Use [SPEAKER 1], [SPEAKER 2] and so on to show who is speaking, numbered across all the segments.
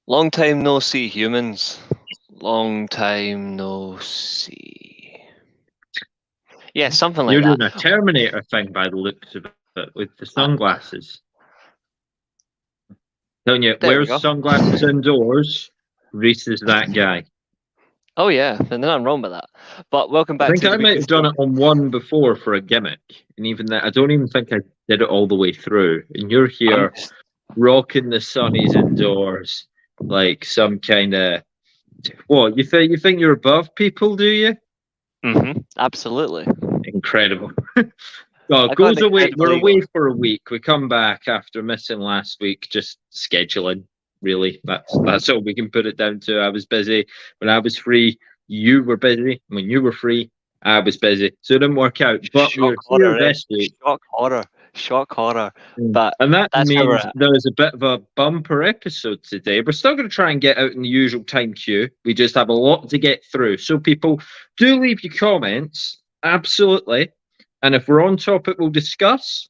[SPEAKER 1] Long time no see, humans. Long time no see. Yeah, something like
[SPEAKER 2] You're
[SPEAKER 1] that.
[SPEAKER 2] doing a Terminator thing by the looks of it with the sunglasses. Telling you,
[SPEAKER 1] There we
[SPEAKER 2] wears
[SPEAKER 1] go.
[SPEAKER 2] sunglasses indoors. Reece is that guy.
[SPEAKER 1] Oh yeah, and then I'm wrong with that. But welcome
[SPEAKER 2] I
[SPEAKER 1] back
[SPEAKER 2] think
[SPEAKER 1] to the
[SPEAKER 2] I might
[SPEAKER 1] weekly
[SPEAKER 2] have done
[SPEAKER 1] show.
[SPEAKER 2] it on one before for a gimmick, and even that I don't even think I did it all the way through. And you're here rocking the sunnies indoors like some kind of what? You think you're above people, do you?
[SPEAKER 1] Absolutely.
[SPEAKER 2] Incredible. Well,
[SPEAKER 1] I
[SPEAKER 2] it
[SPEAKER 1] got
[SPEAKER 2] goes
[SPEAKER 1] an
[SPEAKER 2] away.
[SPEAKER 1] incredible
[SPEAKER 2] We're
[SPEAKER 1] ego.
[SPEAKER 2] away for a week. We come back after missing last week, just scheduling. Really, that's all we can put it down to. I was busy when I was free. You were busy when you were free. I was busy, so it didn't work out. But
[SPEAKER 1] Shock
[SPEAKER 2] we're here
[SPEAKER 1] horror, eh?
[SPEAKER 2] this week,
[SPEAKER 1] Shock horror. But
[SPEAKER 2] and that
[SPEAKER 1] that's how we're
[SPEAKER 2] means
[SPEAKER 1] at.
[SPEAKER 2] there's a bit of a bumper episode today. We're still going to try and get out in the usual time queue. We just have a lot to get through. So people, do leave your comments. Absolutely. And if we're on topic, we'll discuss.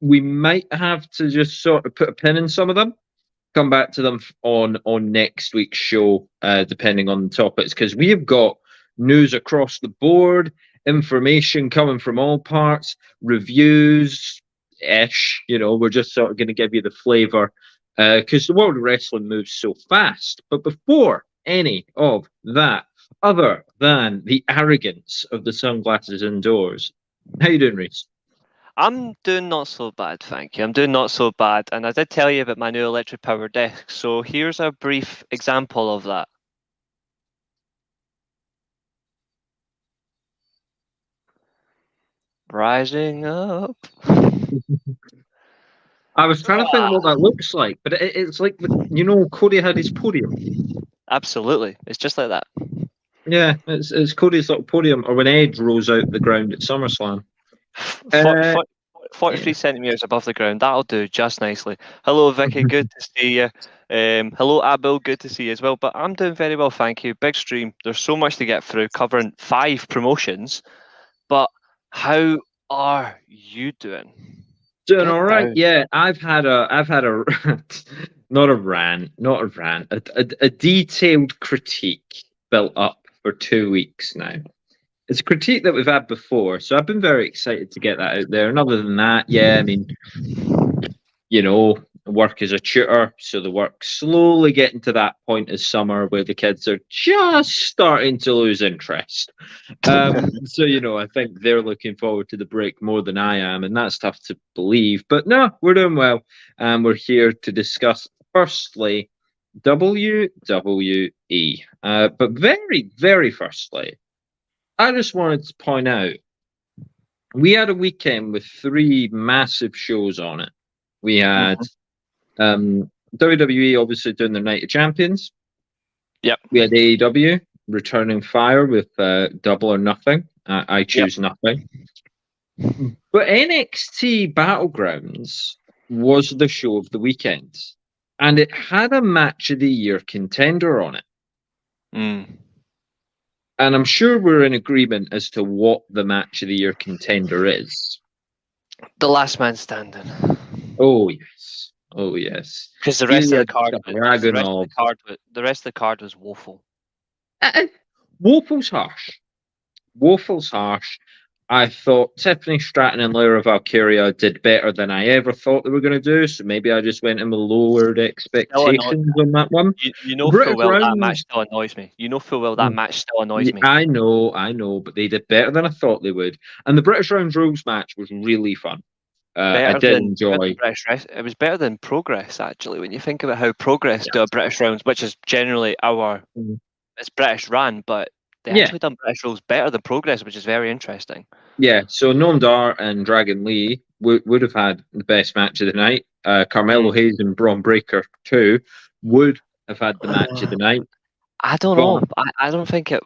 [SPEAKER 2] We might have to just sort of put a pin in some of them, come back to them on next week's show, depending on the topics, because we have got news across the board, information coming from all parts, reviews ish. We're just sort of going to give you the flavor, because the world of wrestling moves so fast. But before any of that, other than the arrogance of the sunglasses indoors, how you doing, Reece?
[SPEAKER 1] I'm doing not so bad, thank you. I'm doing not so bad. And I did tell you about my new electric power desk. So here's a brief example of that. Rising up.
[SPEAKER 2] I was trying to think what that looks like, but it's like Cody had his podium.
[SPEAKER 1] Absolutely. It's just like that.
[SPEAKER 2] Yeah, it's Cody's little podium, or when Edge rolls out the ground at SummerSlam.
[SPEAKER 1] 43 centimeters above the ground. That'll do just nicely. Hello, Vicky. Good to see you. Hello, Abel. Good to see you as well. But I'm doing very well, thank you. Big stream. There's so much to get through, covering 5 promotions. But how are you doing?
[SPEAKER 2] Doing
[SPEAKER 1] Get
[SPEAKER 2] all right.
[SPEAKER 1] down.
[SPEAKER 2] Yeah, I've had a not a rant, a detailed critique built up for 2 weeks now. It's a critique that we've had before, so I've been very excited to get that out there. And other than that, yeah, I mean, work as a tutor, so the work slowly getting to that point of summer where the kids are just starting to lose interest. So I think they're looking forward to the break more than I am, and that's tough to believe. But no, we're doing well, and we're here to discuss firstly WWE. But very, very firstly, I just wanted to point out we had a weekend with 3 massive shows on it. We had WWE obviously doing their Night of Champions.
[SPEAKER 1] Yep.
[SPEAKER 2] We had AEW returning fire with Double or Nothing. I choose nothing. But NXT Battlegrounds was the show of the weekend, and it had a Match of the Year contender on it. And I'm sure we're in agreement as to what the Match of the Year contender is.
[SPEAKER 1] The last man standing.
[SPEAKER 2] Oh yes. Oh yes.
[SPEAKER 1] Because the rest of the card, the rest of the card was woeful.
[SPEAKER 2] Woeful's harsh. Woeful's harsh. I thought Tiffany Stratton and Lyra Valkyria did better than I ever thought they were going to do, so maybe I just went in with lowered expectations on that one.
[SPEAKER 1] You know full well that match still annoys me. You know full well that match still annoys me.
[SPEAKER 2] I know, but they did better than I thought they would. And the British Round Rules match was really fun. I did enjoy.
[SPEAKER 1] It was better than Progress, actually, when you think about how Progress do a British Rounds, which is generally it's British ran, but they actually done British Rules better than Progress, which is very interesting.
[SPEAKER 2] Yeah, so Noam Dar and Dragon Lee would have had the best match of the night. Carmelo Hayes and Braun Breaker 2 would have had the match of the night.
[SPEAKER 1] I don't know. I don't think it.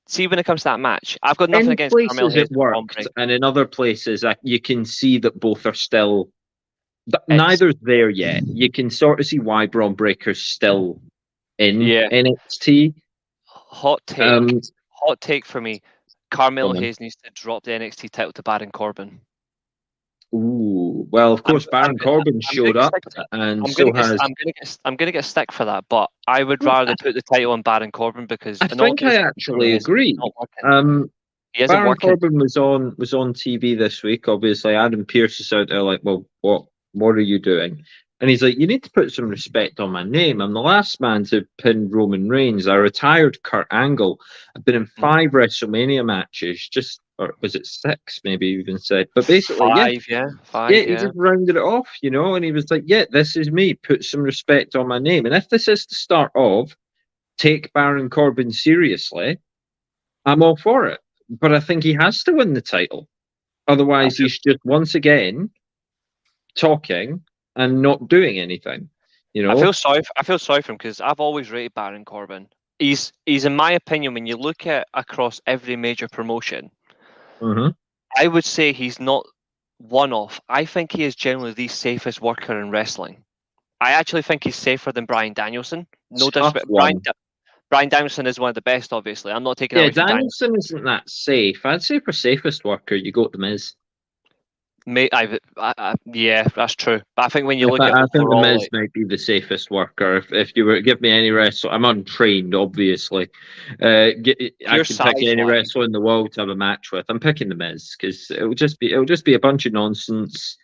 [SPEAKER 1] See, when it comes to that match, I've got nothing against Carmelo Hayes.
[SPEAKER 2] It worked, and in other places, you can see that both are still. Neither's there yet. You can sort of see why Braun Breaker's still in NXT.
[SPEAKER 1] Hot take for me. Carmelo Hayes needs to drop the NXT title to Baron Corbin.
[SPEAKER 2] Ooh. Well, of course,
[SPEAKER 1] I'm,
[SPEAKER 2] Baron Corbin
[SPEAKER 1] I'm gonna
[SPEAKER 2] showed
[SPEAKER 1] get
[SPEAKER 2] up,
[SPEAKER 1] stick for,
[SPEAKER 2] and
[SPEAKER 1] I'm gonna
[SPEAKER 2] so
[SPEAKER 1] get
[SPEAKER 2] has.
[SPEAKER 1] I'm gonna get stick for that, but I would rather they put the title on Baron Corbin because
[SPEAKER 2] I
[SPEAKER 1] in all
[SPEAKER 2] think I
[SPEAKER 1] due respect,
[SPEAKER 2] actually
[SPEAKER 1] it's
[SPEAKER 2] agree.
[SPEAKER 1] not working.
[SPEAKER 2] Um,
[SPEAKER 1] He isn't
[SPEAKER 2] Baron
[SPEAKER 1] working.
[SPEAKER 2] Corbin was on TV this week. Obviously, Adam Pearce is out there like, well, what are you doing? And he's like, you need to put some respect on my name. I'm the last man to pin Roman Reigns. I retired Kurt Angle. I've been in 5 WrestleMania matches. Just or was it 6? Maybe you even said. But basically, yeah,
[SPEAKER 1] Five,
[SPEAKER 2] he
[SPEAKER 1] yeah.
[SPEAKER 2] just rounded it off, and he was like, yeah, this is me. Put some respect on my name. And if this is the start of take Baron Corbin seriously, I'm all for it. But I think he has to win the title.
[SPEAKER 1] I
[SPEAKER 2] Otherwise,
[SPEAKER 1] feel,
[SPEAKER 2] he's just once again talking and not doing anything. You
[SPEAKER 1] I
[SPEAKER 2] know.
[SPEAKER 1] feel sorry. I feel sorry for him because I've always rated Baron Corbin. He's in my opinion, when you look at across every major promotion,
[SPEAKER 2] Mm-hmm.
[SPEAKER 1] I would say he's not one off. I think he is generally the safest worker in wrestling. I actually think he's safer than Bryan Danielson. No
[SPEAKER 2] Tough
[SPEAKER 1] disrespect.
[SPEAKER 2] one.
[SPEAKER 1] Bryan Danielson is one of the best, obviously. I'm not taking that
[SPEAKER 2] Yeah,
[SPEAKER 1] away from Danielson.
[SPEAKER 2] Danielson isn't that safe. I'd say for safest worker, you go to the Miz.
[SPEAKER 1] Yeah, that's true. But I think when you
[SPEAKER 2] If
[SPEAKER 1] look at
[SPEAKER 2] I think the
[SPEAKER 1] overall,
[SPEAKER 2] Miz might be the safest worker. If you were to give me any wrestle, I'm untrained, obviously. I
[SPEAKER 1] pure
[SPEAKER 2] can pick
[SPEAKER 1] size
[SPEAKER 2] any
[SPEAKER 1] wise,
[SPEAKER 2] wrestler in the world to have a match with. I'm picking the Miz because it'll just be a bunch of nonsense.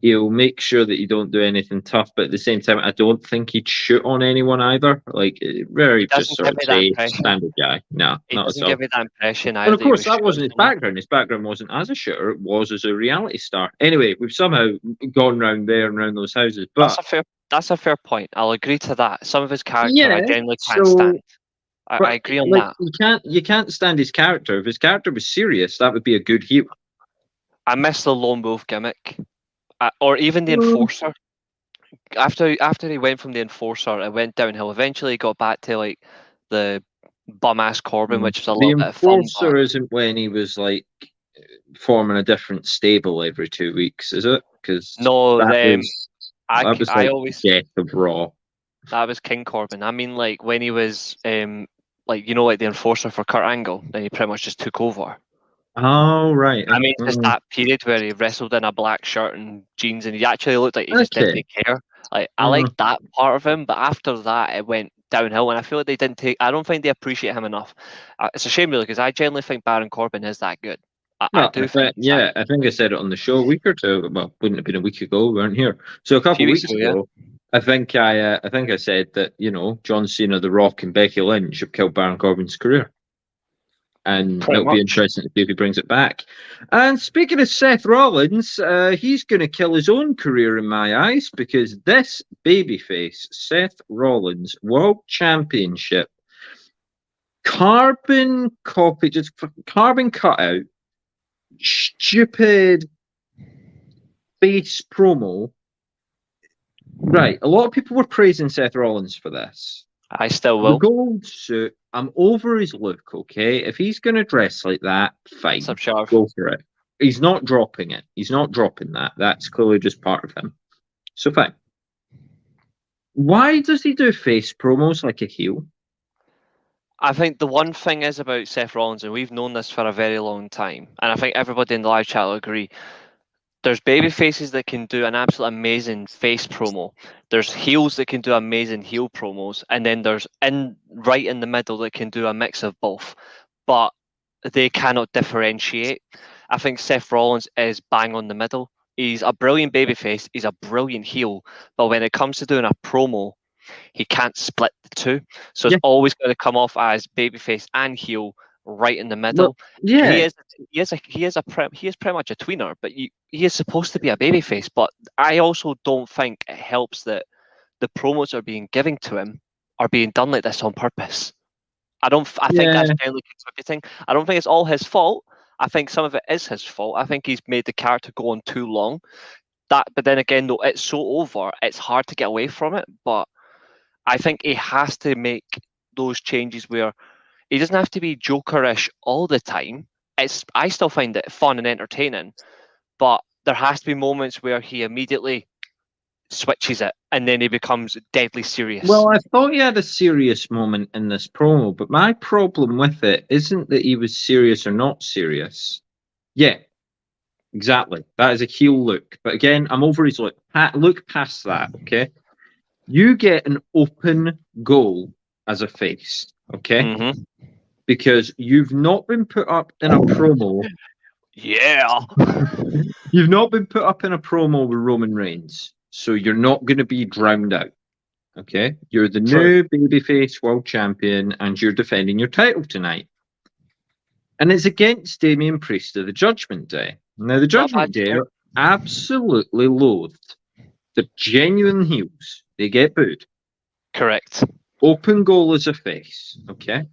[SPEAKER 2] He'll make sure that you don't do anything tough, but at the same time, I don't think he'd shoot on anyone either. Like
[SPEAKER 1] he
[SPEAKER 2] very just
[SPEAKER 1] doesn't
[SPEAKER 2] sort
[SPEAKER 1] give
[SPEAKER 2] of
[SPEAKER 1] me that
[SPEAKER 2] safe,
[SPEAKER 1] impression.
[SPEAKER 2] standard guy. No,
[SPEAKER 1] He
[SPEAKER 2] not at
[SPEAKER 1] doesn't
[SPEAKER 2] all.
[SPEAKER 1] give me that impression
[SPEAKER 2] And of
[SPEAKER 1] either. He
[SPEAKER 2] course,
[SPEAKER 1] was
[SPEAKER 2] that
[SPEAKER 1] shooting
[SPEAKER 2] wasn't his
[SPEAKER 1] someone.
[SPEAKER 2] background. His background wasn't as a shooter; it was as a reality star. Anyway, we've somehow gone round there and round those houses.
[SPEAKER 1] That's
[SPEAKER 2] But
[SPEAKER 1] a fair. That's a fair point. I'll agree to that. Some of his character, I
[SPEAKER 2] yeah,
[SPEAKER 1] genuinely can't
[SPEAKER 2] so
[SPEAKER 1] stand. I
[SPEAKER 2] but
[SPEAKER 1] agree on
[SPEAKER 2] like
[SPEAKER 1] that.
[SPEAKER 2] you can't stand his character. If his character was serious, that would be a good heel.
[SPEAKER 1] I miss the lone wolf gimmick, or even the
[SPEAKER 2] Mm,
[SPEAKER 1] enforcer. After he went from the enforcer, it went downhill. Eventually, he got back to like the bum ass Corbin, which was a
[SPEAKER 2] The
[SPEAKER 1] little bit of fun. But
[SPEAKER 2] enforcer isn't when he was like forming a different stable every 2 weeks, is it? Because
[SPEAKER 1] no,
[SPEAKER 2] that was that was
[SPEAKER 1] I
[SPEAKER 2] like
[SPEAKER 1] always
[SPEAKER 2] death of Raw.
[SPEAKER 1] that was King Corbin. I mean, like when he was like like the enforcer for Kurt Angle, then he pretty much just took over.
[SPEAKER 2] Oh right.
[SPEAKER 1] I mean, just that period where he wrestled in a black shirt and jeans, and he actually looked like he just
[SPEAKER 2] Okay.
[SPEAKER 1] didn't care. Like I
[SPEAKER 2] Mhm.
[SPEAKER 1] like that part of him, but after that, it went downhill, and I feel like they didn't take. I don't think they appreciate him enough. It's a shame, really, because I genuinely think Baron Corbin is that good. I
[SPEAKER 2] Well,
[SPEAKER 1] do think he's that
[SPEAKER 2] yeah, I think I said it on the show a week or two. Well, wouldn't have been a week ago. We weren't here. So a
[SPEAKER 1] a
[SPEAKER 2] couple
[SPEAKER 1] few
[SPEAKER 2] of
[SPEAKER 1] weeks
[SPEAKER 2] weeks
[SPEAKER 1] ago. Yeah,
[SPEAKER 2] ago, I think I said that John Cena, The Rock, and Becky Lynch have killed Baron Corbin's career, and
[SPEAKER 1] pretty
[SPEAKER 2] it'll be
[SPEAKER 1] much.
[SPEAKER 2] interesting to see if he brings it back. And speaking of Seth Rollins, he's going to kill his own career in my eyes because this babyface, Seth Rollins, World Championship, carbon copy, just carbon cutout, stupid face promo. Right, a lot of people were praising Seth Rollins for this.
[SPEAKER 1] I still
[SPEAKER 2] The
[SPEAKER 1] will.
[SPEAKER 2] gold suit, I'm over his look, okay? If he's going to dress like that, fine.
[SPEAKER 1] Subsharp.
[SPEAKER 2] Go for it. He's not dropping it. He's not dropping that. That's clearly just part of him. So fine. Why does he do face promos like a heel?
[SPEAKER 1] I think the one thing is about Seth Rollins, and we've known this for a very long time, and I think everybody in the live chat will agree. There's baby faces that can do an absolute amazing face promo. There's heels that can do amazing heel promos, and then there's right in the middle that can do a mix of both. But they cannot differentiate. I think Seth Rollins is bang on the middle. He's a brilliant babyface. He's a brilliant heel. But when it comes to doing a promo, he can't split the two. So it's
[SPEAKER 2] Yeah.
[SPEAKER 1] always going to come off as babyface and heel right in the
[SPEAKER 2] Well,
[SPEAKER 1] middle.
[SPEAKER 2] yeah.
[SPEAKER 1] He is pretty much a tweener, but he is supposed to be a babyface. But I also don't think it helps that the promos are being given to him are being done like this on purpose. I think
[SPEAKER 2] Yeah.
[SPEAKER 1] that's generally contributing. I don't think it's all his fault. I think some of it is his fault. I think he's made the character go on too long. But then again, though, it's so over, it's hard to get away from it. But I think he has to make those changes where he doesn't have to be jokerish all the time. I still find it fun and entertaining, but there has to be moments where he immediately switches it and then he becomes deadly serious.
[SPEAKER 2] Well, I thought he had a serious moment in this promo, but my problem with it isn't that he was serious or not serious. Yeah, Exactly. That is a heel look. But again, I'm over his look. Look past that, okay? You get an open goal as a face, okay?
[SPEAKER 1] Mm-hmm.
[SPEAKER 2] Because you've not been put up in a promo.
[SPEAKER 1] Yeah.
[SPEAKER 2] You've not been put up in a promo with Roman Reigns. So you're not going to be drowned out. Okay? You're the
[SPEAKER 1] True.
[SPEAKER 2] new babyface world champion and you're defending your title tonight. And it's against Damian Priest of the Judgment Day. Now, the
[SPEAKER 1] Not bad.
[SPEAKER 2] Judgment Day are absolutely loathed. They're genuine heels. They get booed.
[SPEAKER 1] Correct.
[SPEAKER 2] Open goal as a face. Okay?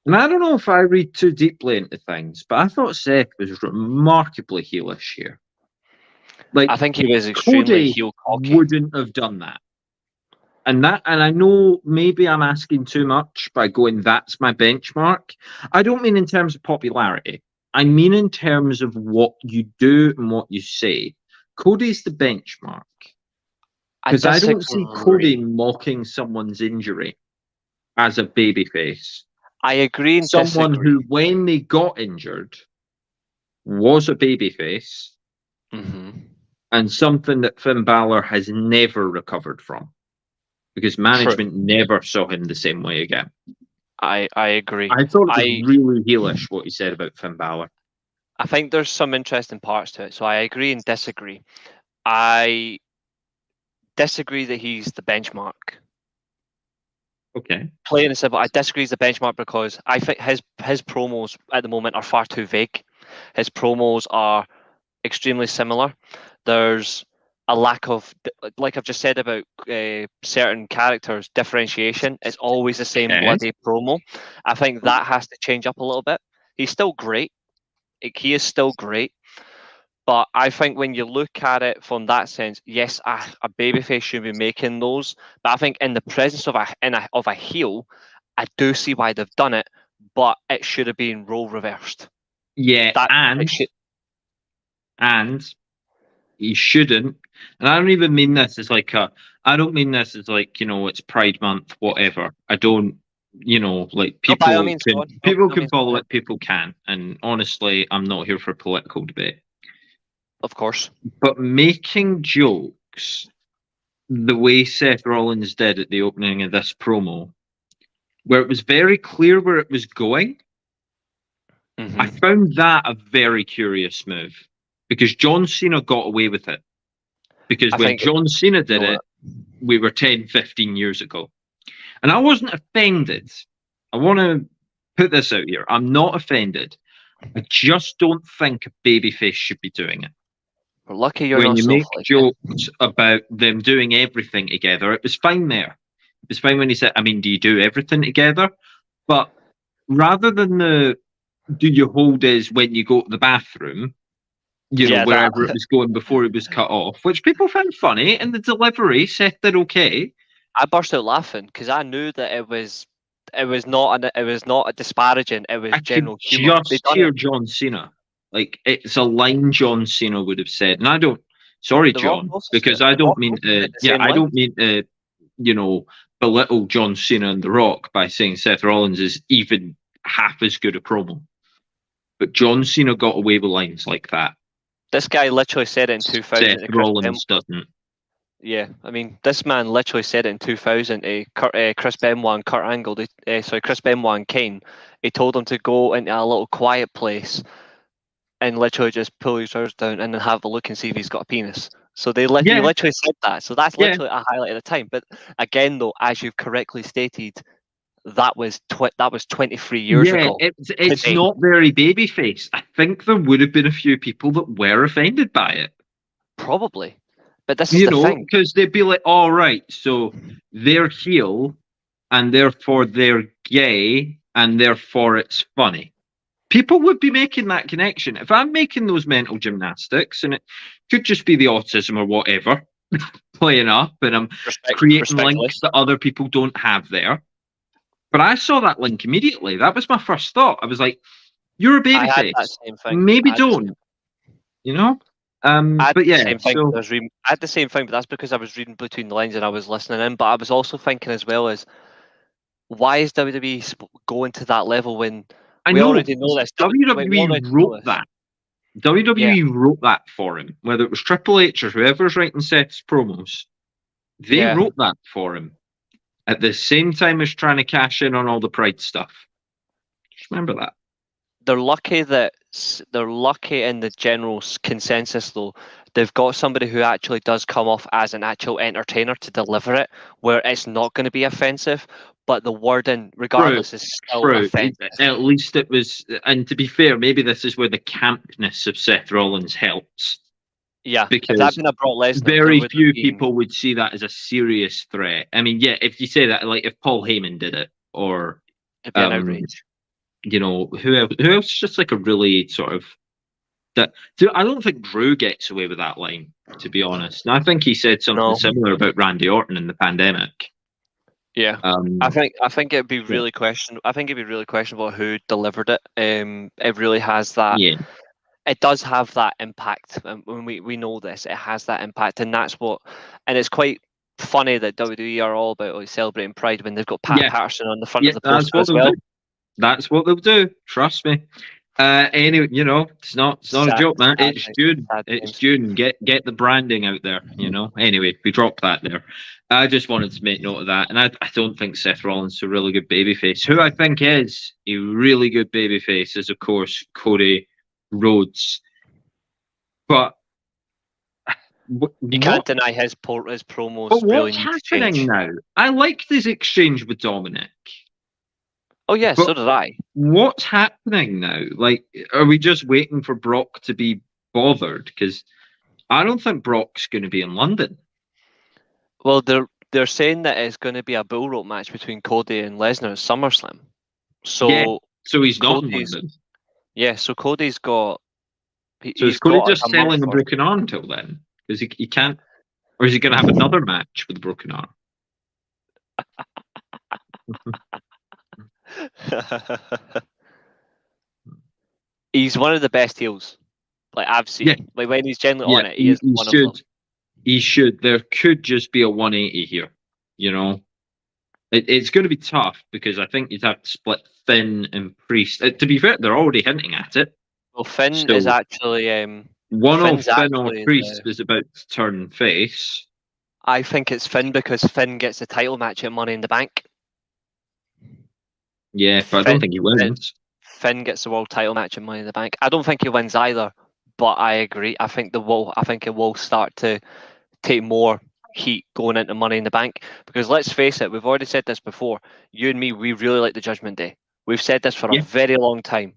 [SPEAKER 2] And I don't know if I read too deeply into things, but I thought Seth was remarkably heelish here. Like,
[SPEAKER 1] I think he was extremely
[SPEAKER 2] Cody
[SPEAKER 1] heel cocky.
[SPEAKER 2] wouldn't have done that. And I know maybe I'm asking too much by going, that's my benchmark. I don't mean in terms of popularity. I mean in terms of what you do and what you say. Cody's the benchmark. Because I don't see Cody mocking someone's injury as a babyface.
[SPEAKER 1] I agree and
[SPEAKER 2] Someone
[SPEAKER 1] disagree.
[SPEAKER 2] who, when they got injured, was a babyface, and something that Finn Balor has never recovered from. Because management never saw him the same way again.
[SPEAKER 1] I agree.
[SPEAKER 2] I thought it was really heelish what he said about Finn Balor.
[SPEAKER 1] I think there's some interesting parts to it, so I agree and disagree. I disagree that he's the benchmark.
[SPEAKER 2] Okay.
[SPEAKER 1] Plain and simple, I disagree he's the benchmark because I think his promos at the moment are far too vague. His promos are extremely similar. There's a lack of, like I've just said about certain characters, differentiation. It's always the same bloody promo. I think that has to change up a little bit. He's still great. He is still great. But I think when you look at it from that sense, yes, a babyface should be making those. But I think in the presence of a heel, I do see why they've done it. But it should have been role reversed.
[SPEAKER 2] Yeah, and he shouldn't. And I don't even mean this as like I don't mean this as like, it's Pride Month, whatever. I don't, like people can follow it, people can. And honestly, I'm not here for political debate.
[SPEAKER 1] Of course.
[SPEAKER 2] But making jokes the way Seth Rollins did at the opening of this promo, where it was very clear where it was going, I found that a very curious move. Because John Cena got away with it. Because when John Cena did it, we were 10, 15 years ago. And I wasn't offended. I want to put this out here. I'm not offended. I just don't think a babyface should be doing it.
[SPEAKER 1] We're lucky you're
[SPEAKER 2] when you make jokes about them doing everything together, it was fine there. It was fine when he said, do you do everything together? But rather than do you hold is when you go to the bathroom, wherever it was going before it was cut off, which people found funny, and the delivery, Seth did okay.
[SPEAKER 1] I burst out laughing because I knew that it was not a disparaging, it was general humor.
[SPEAKER 2] Just hear John Cena. Like, it's a line John Cena would have said. And I don't, sorry, John, because I don't mean to, I don't mean to, belittle John Cena and The Rock by saying Seth Rollins is even half as good a promo. But John Cena got away with lines like that.
[SPEAKER 1] This guy literally said it in 2000.
[SPEAKER 2] Seth Rollins doesn't.
[SPEAKER 1] Yeah, this man literally said it in 2000 to Chris Benoit and Kurt Angle. Chris Benoit and Kane. He told them to go into a little quiet place and literally just pull his trousers down and then have a look and see if he's got a penis. So he literally said that. So that's literally a highlight at the time. But again, though, as you've correctly stated, that was 23 years ago.
[SPEAKER 2] It's not very babyface. I think there would have been a few people that were offended by it.
[SPEAKER 1] Probably. But this is the thing.
[SPEAKER 2] Because they'd be like, all right, so they're heel and therefore they're gay and therefore it's funny. People would be making that connection. If I'm making those mental gymnastics, and it could just be the autism or whatever playing up, and I'm creating links that other people don't have there. But I saw that link immediately. That was my first thought. I was like, you're a babyface. Maybe don't. But yeah.
[SPEAKER 1] I had the same thing, but that's because I was reading between the lines and I was listening in. But I was also thinking as well as, why is WWE going to that level when we already know this?
[SPEAKER 2] WWE wrote that. WWE wrote that for him, whether it was Triple H or whoever's writing Seth's promos. They wrote that for him at the same time as trying to cash in on all the Pride stuff. Just remember that.
[SPEAKER 1] They're lucky in the general consensus, though. They've got somebody who actually does come off as an actual entertainer to deliver it, where it's not going to be offensive, but the wording, regardless, is still offensive.
[SPEAKER 2] At least it was, and to be fair, maybe this is where the campness of Seth Rollins helps.
[SPEAKER 1] Yeah,
[SPEAKER 2] because
[SPEAKER 1] if that been a Brock Lesnar,
[SPEAKER 2] very few people would see that as a serious threat. I mean, yeah, if you say that, like if Paul Heyman did it, or
[SPEAKER 1] it'd be an outrage.
[SPEAKER 2] You know, who else? Just like a really sort of that. I don't think Drew gets away with that line, to be honest. And I think he said something similar about Randy Orton in the pandemic.
[SPEAKER 1] Yeah, I think it'd be really questionable. I think it'd be really questionable who delivered it. It really has that.
[SPEAKER 2] Yeah.
[SPEAKER 1] It does have that impact, and when we know this, it has that impact, and that's what. And it's quite funny that WWE are all about like celebrating Pride when they've got Pat Patterson on the front of the poster as well.
[SPEAKER 2] That's what they'll do. Trust me. Anyway, you know, it's not a joke, man. It's June. It's June. Get the branding out there. You know. Anyway, we dropped that there. I just wanted to make note of that, and I don't think Seth Rollins is a really good babyface. Who I think is a really good babyface is, of course, Cody Rhodes. But
[SPEAKER 1] you can't deny his promos.
[SPEAKER 2] But what's happening now? I liked his exchange with Dominic.
[SPEAKER 1] Oh yeah, so did I.
[SPEAKER 2] What's happening now? Like, are we just waiting for Brock to be bothered? Because I don't think Brock's going to be in London.
[SPEAKER 1] Well, they're saying that it's going to be a bull rope match between Cody and Lesnar at SummerSlam. So
[SPEAKER 2] he's not in London.
[SPEAKER 1] Yeah, so Cody's got.
[SPEAKER 2] So is Cody just selling a broken arm until then? Because he can't, or is he going to have another match with a broken arm?
[SPEAKER 1] He's one of the best heels, like I've seen. Yeah. Like when he's generally on it, he is one of them.
[SPEAKER 2] He should. There could just be a 180 here. You know, it's going to be tough because I think you'd have to split Finn and Priest. To be fair, they're already hinting at it.
[SPEAKER 1] Well, Finn is actually
[SPEAKER 2] one of Finn or Priest is about to turn face.
[SPEAKER 1] I think it's Finn because Finn gets the title match at Money in the Bank.
[SPEAKER 2] Yeah, but I don't think he wins.
[SPEAKER 1] Finn gets the world title match at Money in the Bank. I don't think he wins either, but I agree. I think it will start to take more heat going into Money in the Bank because let's face it, we've already said this before. You and me, we really like the Judgment Day. We've said this for a very long time.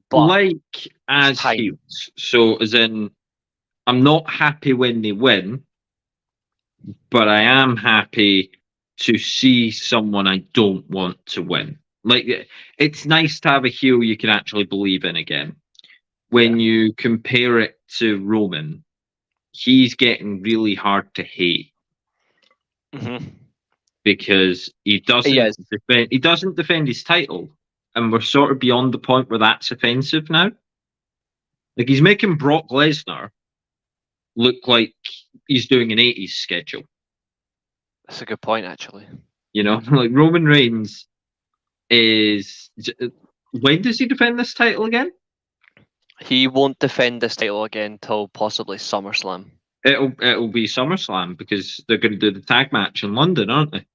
[SPEAKER 1] But
[SPEAKER 2] like as heels, so as in, I'm not happy when they win, but I am happy to see someone I don't want to win. Like, it's nice to have a heel you can actually believe in again. When you compare it to Roman, he's getting really hard to hate because he doesn't defend his title, and we're sort of beyond the point where that's offensive now. Like, he's making Brock Lesnar look like he's doing an 80s schedule.
[SPEAKER 1] That's a good point, actually.
[SPEAKER 2] You know, like Roman Reigns is. When does he defend this title again?
[SPEAKER 1] He won't defend this title again till possibly SummerSlam.
[SPEAKER 2] It'll be SummerSlam because they're going to do the tag match in London, aren't they?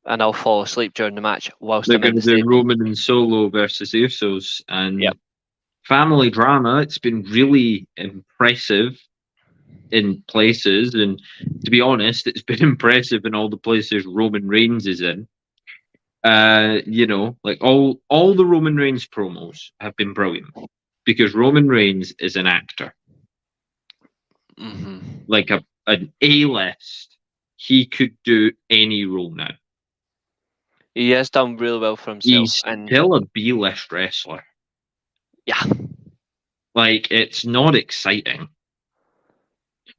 [SPEAKER 1] And I'll fall asleep during the match whilst
[SPEAKER 2] they're going to do Roman and Solo versus the Usos and family drama. It's been really impressive in places, and to be honest, it's been impressive in all the places Roman Reigns is in. You know, like all the Roman Reigns promos have been brilliant because Roman Reigns is an actor, like an A-list. He could do any role now.
[SPEAKER 1] He has done really well for himself.
[SPEAKER 2] He's still a B-list wrestler.
[SPEAKER 1] Yeah,
[SPEAKER 2] like it's not exciting.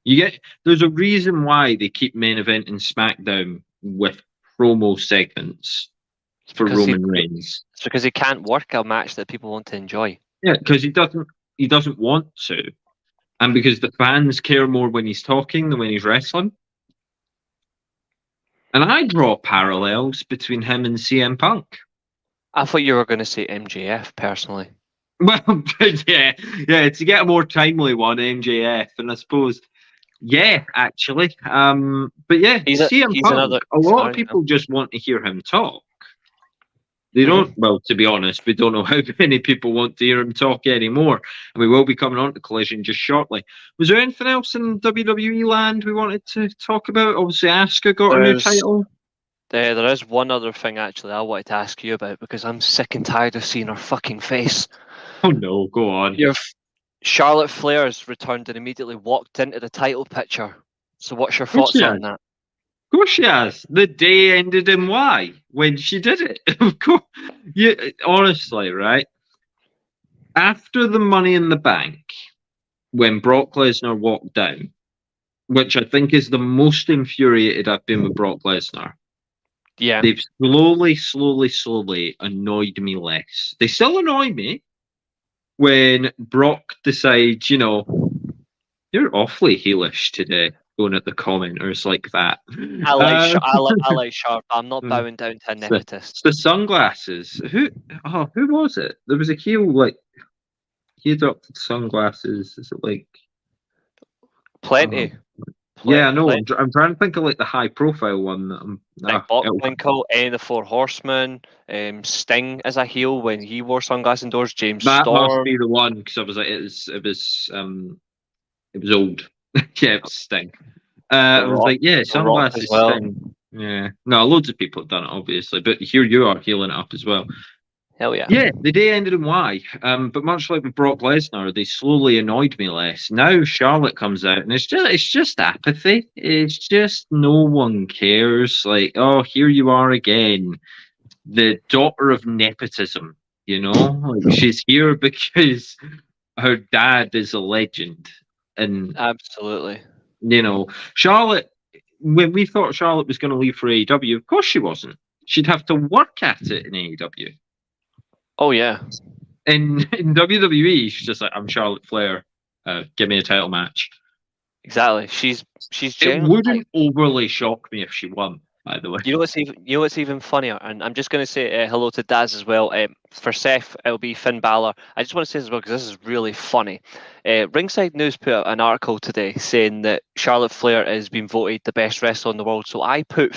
[SPEAKER 2] There's a reason why they keep main eventing SmackDown with promo segments for Roman Reigns.
[SPEAKER 1] It's because he can't work a match that people want to enjoy.
[SPEAKER 2] Yeah, because he doesn't want to, and because the fans care more when he's talking than when he's wrestling. And I draw parallels between him and CM Punk.
[SPEAKER 1] I thought you were going to say MJF personally.
[SPEAKER 2] Well, yeah, to get a more timely one, MJF, and I suppose, yeah, actually, but yeah, CM
[SPEAKER 1] He's
[SPEAKER 2] Punk.
[SPEAKER 1] another.
[SPEAKER 2] A lot of
[SPEAKER 1] Sorry.
[SPEAKER 2] people just want to hear him talk. They don't.
[SPEAKER 1] Mhm.
[SPEAKER 2] Well, to be honest, we don't know how many people want to hear him talk anymore, and we will be coming on to Collision just shortly. Was there anything else in WWE land we wanted to talk about? Obviously, Asuka got a new
[SPEAKER 1] There's
[SPEAKER 2] title.
[SPEAKER 1] there is one other thing actually I wanted to ask you about because I'm sick and tired of seeing her fucking face.
[SPEAKER 2] Oh no, go on.
[SPEAKER 1] Your Charlotte Flair's returned and immediately walked into the title picture. So what's your
[SPEAKER 2] Of course
[SPEAKER 1] thoughts
[SPEAKER 2] she
[SPEAKER 1] on
[SPEAKER 2] has.
[SPEAKER 1] that?
[SPEAKER 2] Of course she has. The day ended in Y when she did it. Of course. Yeah, honestly, right? After the Money in the Bank, when Brock Lesnar walked down, which I think is the most infuriated I've been with Brock Lesnar,
[SPEAKER 1] Yeah,
[SPEAKER 2] they've slowly annoyed me less. They still annoy me when Brock decides, you're awfully heelish today, going at the commenters like that.
[SPEAKER 1] I like Charlotte. I'm not
[SPEAKER 2] Mm.
[SPEAKER 1] bowing down to a
[SPEAKER 2] It's
[SPEAKER 1] nepotist.
[SPEAKER 2] the sunglasses. Who was it? There was a heel like he adopted sunglasses. Is it like oh,
[SPEAKER 1] Plenty,
[SPEAKER 2] yeah, I know.
[SPEAKER 1] plenty.
[SPEAKER 2] I'm trying to think of like the high profile one that I'm
[SPEAKER 1] Nick Bockwinkel, any of the Four Horsemen, Sting as a heel when he wore sunglasses indoors, James
[SPEAKER 2] that must be
[SPEAKER 1] Storm,
[SPEAKER 2] the one because I was like it was old. Yeah, it was Sting.
[SPEAKER 1] The
[SPEAKER 2] I was
[SPEAKER 1] Rock,
[SPEAKER 2] like, yeah,
[SPEAKER 1] The Rock as
[SPEAKER 2] sunglasses
[SPEAKER 1] well.
[SPEAKER 2] Sting. Yeah, no, loads of people have done it, obviously, but here you are healing it up as well.
[SPEAKER 1] Hell yeah.
[SPEAKER 2] Yeah, the day ended in Y. But much like with Brock Lesnar, they slowly annoyed me less. Now Charlotte comes out, and it's just apathy. It's just no one cares. Like, oh, here you are again, the daughter of nepotism. Like she's here because her dad is a legend, and
[SPEAKER 1] Absolutely.
[SPEAKER 2] Charlotte. When we thought Charlotte was going to leave for AEW, of course she wasn't. She'd have to work at it in AEW.
[SPEAKER 1] Oh yeah.
[SPEAKER 2] In WWE, she's just like, I'm Charlotte Flair. Give me a title match.
[SPEAKER 1] Exactly. She's
[SPEAKER 2] It
[SPEAKER 1] genuinely like,
[SPEAKER 2] wouldn't overly shock me if she won, by the way.
[SPEAKER 1] you know what's even funnier, and I'm just going to say hello to Daz as well. For Seth, it'll be Finn Balor. I just want to say this as well because this is really funny. Ringside News put out an article today saying that Charlotte Flair has been voted the best wrestler in the world. So I put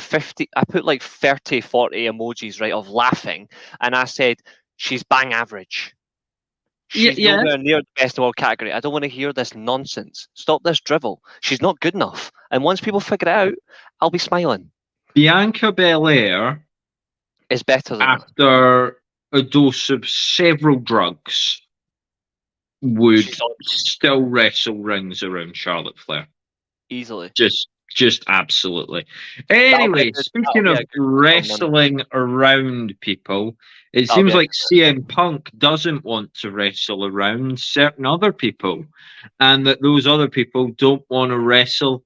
[SPEAKER 1] like 30, 40 emojis right of laughing, and I said she's bang average. She's
[SPEAKER 2] Yeah.
[SPEAKER 1] nowhere near the best of all category. I don't want to hear this nonsense. Stop this drivel. She's not good enough. And once people figure it out, I'll be smiling.
[SPEAKER 2] Bianca Belair,
[SPEAKER 1] It's better than that.
[SPEAKER 2] after a dose of several drugs, would
[SPEAKER 1] She's on
[SPEAKER 2] still wrestle rings around Charlotte Flair.
[SPEAKER 1] easily.
[SPEAKER 2] Just absolutely.
[SPEAKER 1] That'll be a
[SPEAKER 2] Anyway,
[SPEAKER 1] good. That'll
[SPEAKER 2] speaking
[SPEAKER 1] be
[SPEAKER 2] of
[SPEAKER 1] a good on Monday.
[SPEAKER 2] wrestling around people, it
[SPEAKER 1] That'll be
[SPEAKER 2] seems
[SPEAKER 1] a
[SPEAKER 2] like
[SPEAKER 1] good.
[SPEAKER 2] CM Punk doesn't want to wrestle around certain other people, and that those other people don't want to wrestle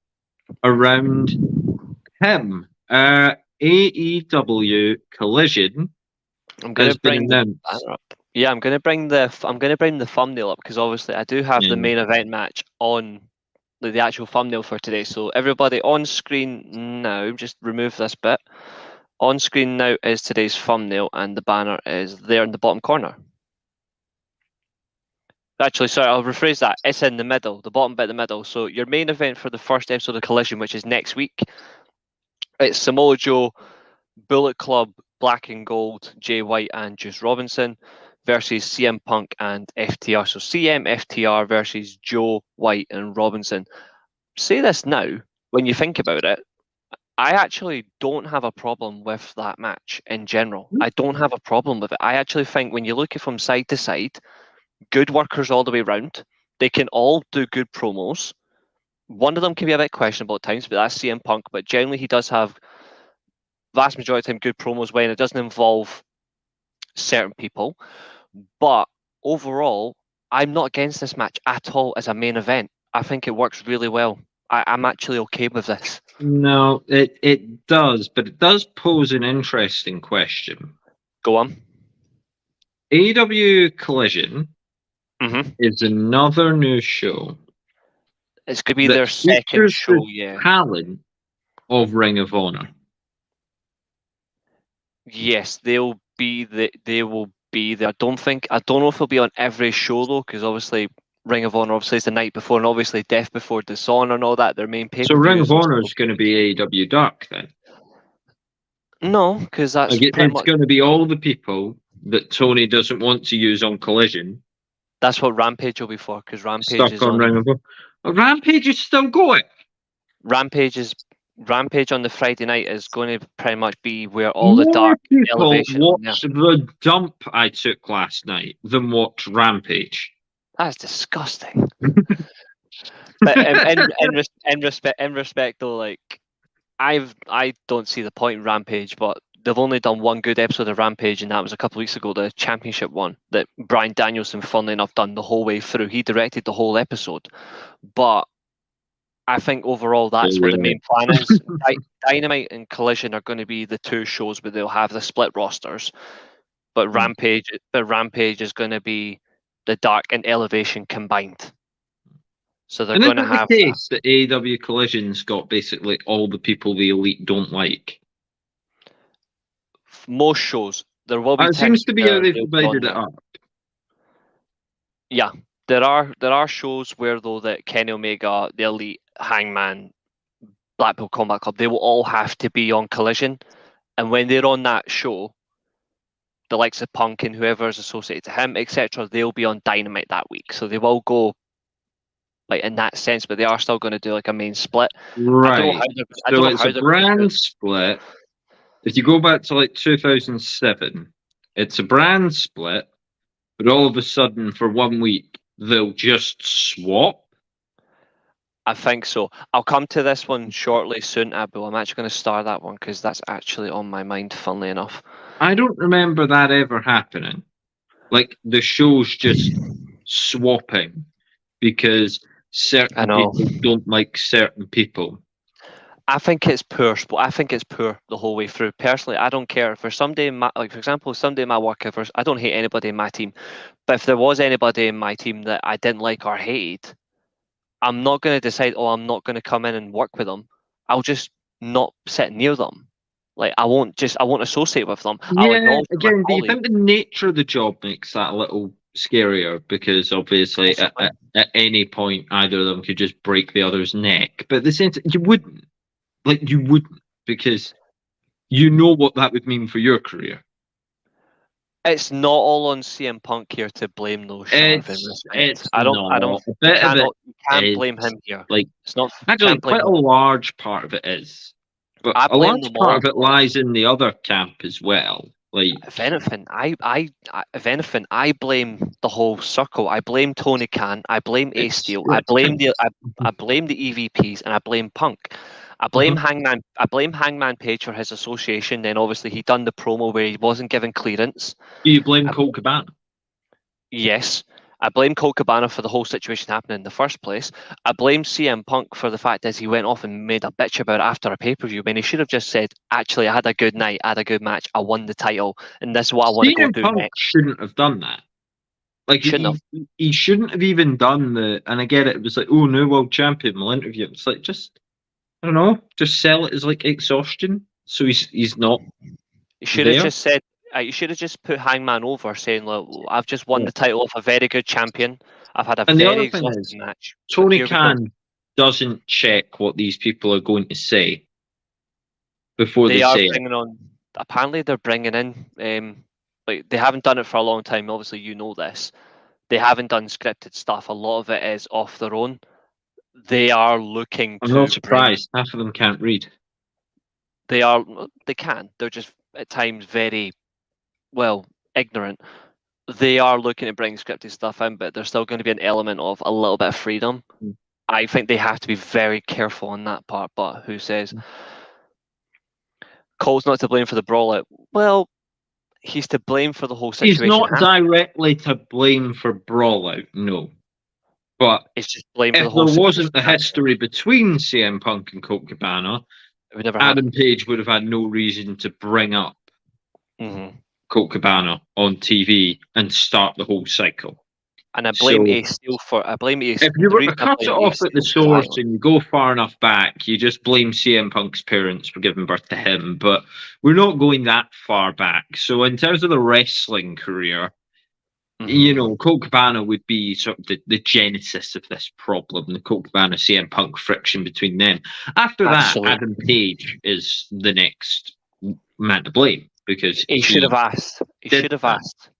[SPEAKER 2] around him. AEW Collision
[SPEAKER 1] I'm gonna
[SPEAKER 2] has been
[SPEAKER 1] bring the
[SPEAKER 2] announced.
[SPEAKER 1] banner up. Yeah, I'm gonna bring the thumbnail up because obviously I do have the
[SPEAKER 2] Yeah.
[SPEAKER 1] main event match on the actual thumbnail for today. So everybody on screen now, just remove this bit. On screen now is today's thumbnail, and the banner is there in the bottom corner. Actually, sorry, I'll rephrase that. It's in the middle, the bottom bit in the middle. So your main event for the first episode of Collision, which is next week, it's Samoa Joe, Bullet Club, Black and Gold, Jay White and Juice Robinson versus CM Punk and FTR. So CM, FTR versus Joe, White and Robinson. Say this now, when you think about it, I actually don't have a problem with that match in general. I don't have a problem with it. I actually think when you look at it from side to side, good workers all the way around. They can all do good promos. One of them can be a bit questionable at times, but that's CM Punk. But generally, he does have vast majority of the time good promos when it doesn't involve certain people. But overall, I'm not against this match at all as a main event. I think it works really well. I'm actually okay with this.
[SPEAKER 2] No, it does, but it does pose an interesting question.
[SPEAKER 1] Go on.
[SPEAKER 2] AEW Collision
[SPEAKER 1] Mm-hmm.
[SPEAKER 2] is another new show
[SPEAKER 1] It's going to be
[SPEAKER 2] that
[SPEAKER 1] their second
[SPEAKER 2] features
[SPEAKER 1] show,
[SPEAKER 2] the
[SPEAKER 1] yeah.
[SPEAKER 2] talent of Ring of Honor.
[SPEAKER 1] Yes, they will be there. I don't know if he'll be on every show though, because obviously Ring of Honor obviously is the night before, and obviously Death Before Dishonor and all that. Their main
[SPEAKER 2] So Ring
[SPEAKER 1] pay-per-views.
[SPEAKER 2] of Honor is going to be AEW Dark then.
[SPEAKER 1] No, because that's
[SPEAKER 2] Like
[SPEAKER 1] pretty
[SPEAKER 2] it's
[SPEAKER 1] much
[SPEAKER 2] going to be all the people that Tony doesn't want to use on Collision.
[SPEAKER 1] that's what Rampage will be for. Because Rampage
[SPEAKER 2] Stuck
[SPEAKER 1] is
[SPEAKER 2] on Ring of Honor. Oh, Rampage is still going.
[SPEAKER 1] Rampage on the Friday night is going to pretty much be where all the
[SPEAKER 2] More
[SPEAKER 1] Dark
[SPEAKER 2] people
[SPEAKER 1] elevation.
[SPEAKER 2] watched the dump I took last night than watched Rampage.
[SPEAKER 1] That's disgusting. But in respect though, like I don't see the point in Rampage, but they've only done one good episode of Rampage, and that was a couple of weeks ago, the championship one that Bryan Danielson, funnily enough, done the whole way through. He directed the whole episode, but I think overall that's what the main plan is. Dynamite and Collision are going to be the two shows where they'll have the split rosters, but Rampage is going to be the Dark and Elevation combined. So they're going to have
[SPEAKER 2] the case that AEW Collision's got basically all the people the Elite don't like.
[SPEAKER 1] Most shows there will be.
[SPEAKER 2] It seems to be how they've divided it up.
[SPEAKER 1] Yeah, there are shows where though that Kenny Omega, the Elite, Hangman, Blackpool Combat Club, they will all have to be on Collision, and when they're on that show, the likes of Punk and whoever is associated to him, etc., they'll be on Dynamite that week. So they will go like in that sense, but they are still going to do like a main split.
[SPEAKER 2] Right. So it's a brand split. If you go back to like 2007, it's a brand split, but all of a sudden for 1 week they'll just swap.
[SPEAKER 1] I think so. I'll come to this one shortly soon, Abu. I'm actually going to start that one because that's actually on my mind, funnily enough.
[SPEAKER 2] I don't remember that ever happening. Like the show's just swapping because certain people don't like certain people.
[SPEAKER 1] I think it's poor. I think it's poor the whole way through. Personally, I don't care. For somebody in my, like for example, somebody in my work, I don't hate anybody in my team, but if there was anybody in my team that I didn't like or hated, I'm not going to decide, oh, I'm not going to come in and work with them. I'll just not sit near them. Like I won't associate with them.
[SPEAKER 2] Yeah, again, do you think the nature of the job makes that a little scarier? Because obviously at any point either of them could just break the other's neck. But at the same time, you wouldn't. Like you wouldn't, because you know what that would mean for your career.
[SPEAKER 1] It's not all on CM Punk here to blame those.
[SPEAKER 2] You
[SPEAKER 1] can't blame him here.
[SPEAKER 2] Like
[SPEAKER 1] it's not
[SPEAKER 2] actually quite a large part of it is, but a large part of it lies in the other camp as well. Like
[SPEAKER 1] if anything, I blame the whole circle. I blame Tony Khan. I blame Ace Steel. I blame the EVPs, and I blame Punk. I blame Hangman. I blame Hangman Page for his association. Then obviously he done the promo where he wasn't given clearance.
[SPEAKER 2] Do you blame Colt Cabana?
[SPEAKER 1] Yes, I blame Colt Cabana for the whole situation happening in the first place. I blame CM Punk for the fact that he went off and made a bitch about it after a pay-per-view when he should have just said, "Actually, I had a good night. I had a good match. I won the title, and this is what I want to go do
[SPEAKER 2] Punk
[SPEAKER 1] next."
[SPEAKER 2] Shouldn't have done that. Like he shouldn't have even done the. And I get it. It was like, oh, new world champion. We'll interview him. It's like I don't know, just sell it as like exhaustion. So he's not.
[SPEAKER 1] You should have just said. You should have just put Hangman over, saying, "Look, I've just won the title of a very good champion. I've had a very exhausting match."
[SPEAKER 2] Tony Khan doesn't check what these people are going to say before they say it.
[SPEAKER 1] Apparently, they're bringing in. Like they haven't done it for a long time. Obviously, you know this. They haven't done scripted stuff. A lot of it is off their own. They are looking.
[SPEAKER 2] I'm not surprised. Half of them can't read.
[SPEAKER 1] They can. They're just at times very, ignorant. They are looking to bring scripted stuff in, but there's still going to be an element of a little bit of freedom. I think they have to be very careful on that part. But who says Cole's not to blame for the brawl? Well, he's to blame for the whole situation.
[SPEAKER 2] He's not directly to blame for brawl out. No. But
[SPEAKER 1] it's just blame
[SPEAKER 2] if there wasn't the history between CM Punk and Colt Cabana, Adam Page would have had no reason to bring up Colt Cabana on TV and start the whole cycle.
[SPEAKER 1] And I blame
[SPEAKER 2] So
[SPEAKER 1] Ace Steel for. I blame Ace.
[SPEAKER 2] if you
[SPEAKER 1] The
[SPEAKER 2] were to
[SPEAKER 1] reason I
[SPEAKER 2] cut it
[SPEAKER 1] blame
[SPEAKER 2] off
[SPEAKER 1] Ace
[SPEAKER 2] at the
[SPEAKER 1] Steel for
[SPEAKER 2] source
[SPEAKER 1] violence.
[SPEAKER 2] and you go far enough back, you just blame CM Punk's parents for giving birth to him. But we're not going that far back. So in terms of the wrestling career, you know, Colt Cabana would be sort of the genesis of this problem, the Colt Cabana CM Punk friction between them. After that,
[SPEAKER 1] Absolutely.
[SPEAKER 2] Adam Page is the next man to blame because
[SPEAKER 1] He should have asked. He
[SPEAKER 2] did
[SPEAKER 1] should have
[SPEAKER 2] that.
[SPEAKER 1] asked.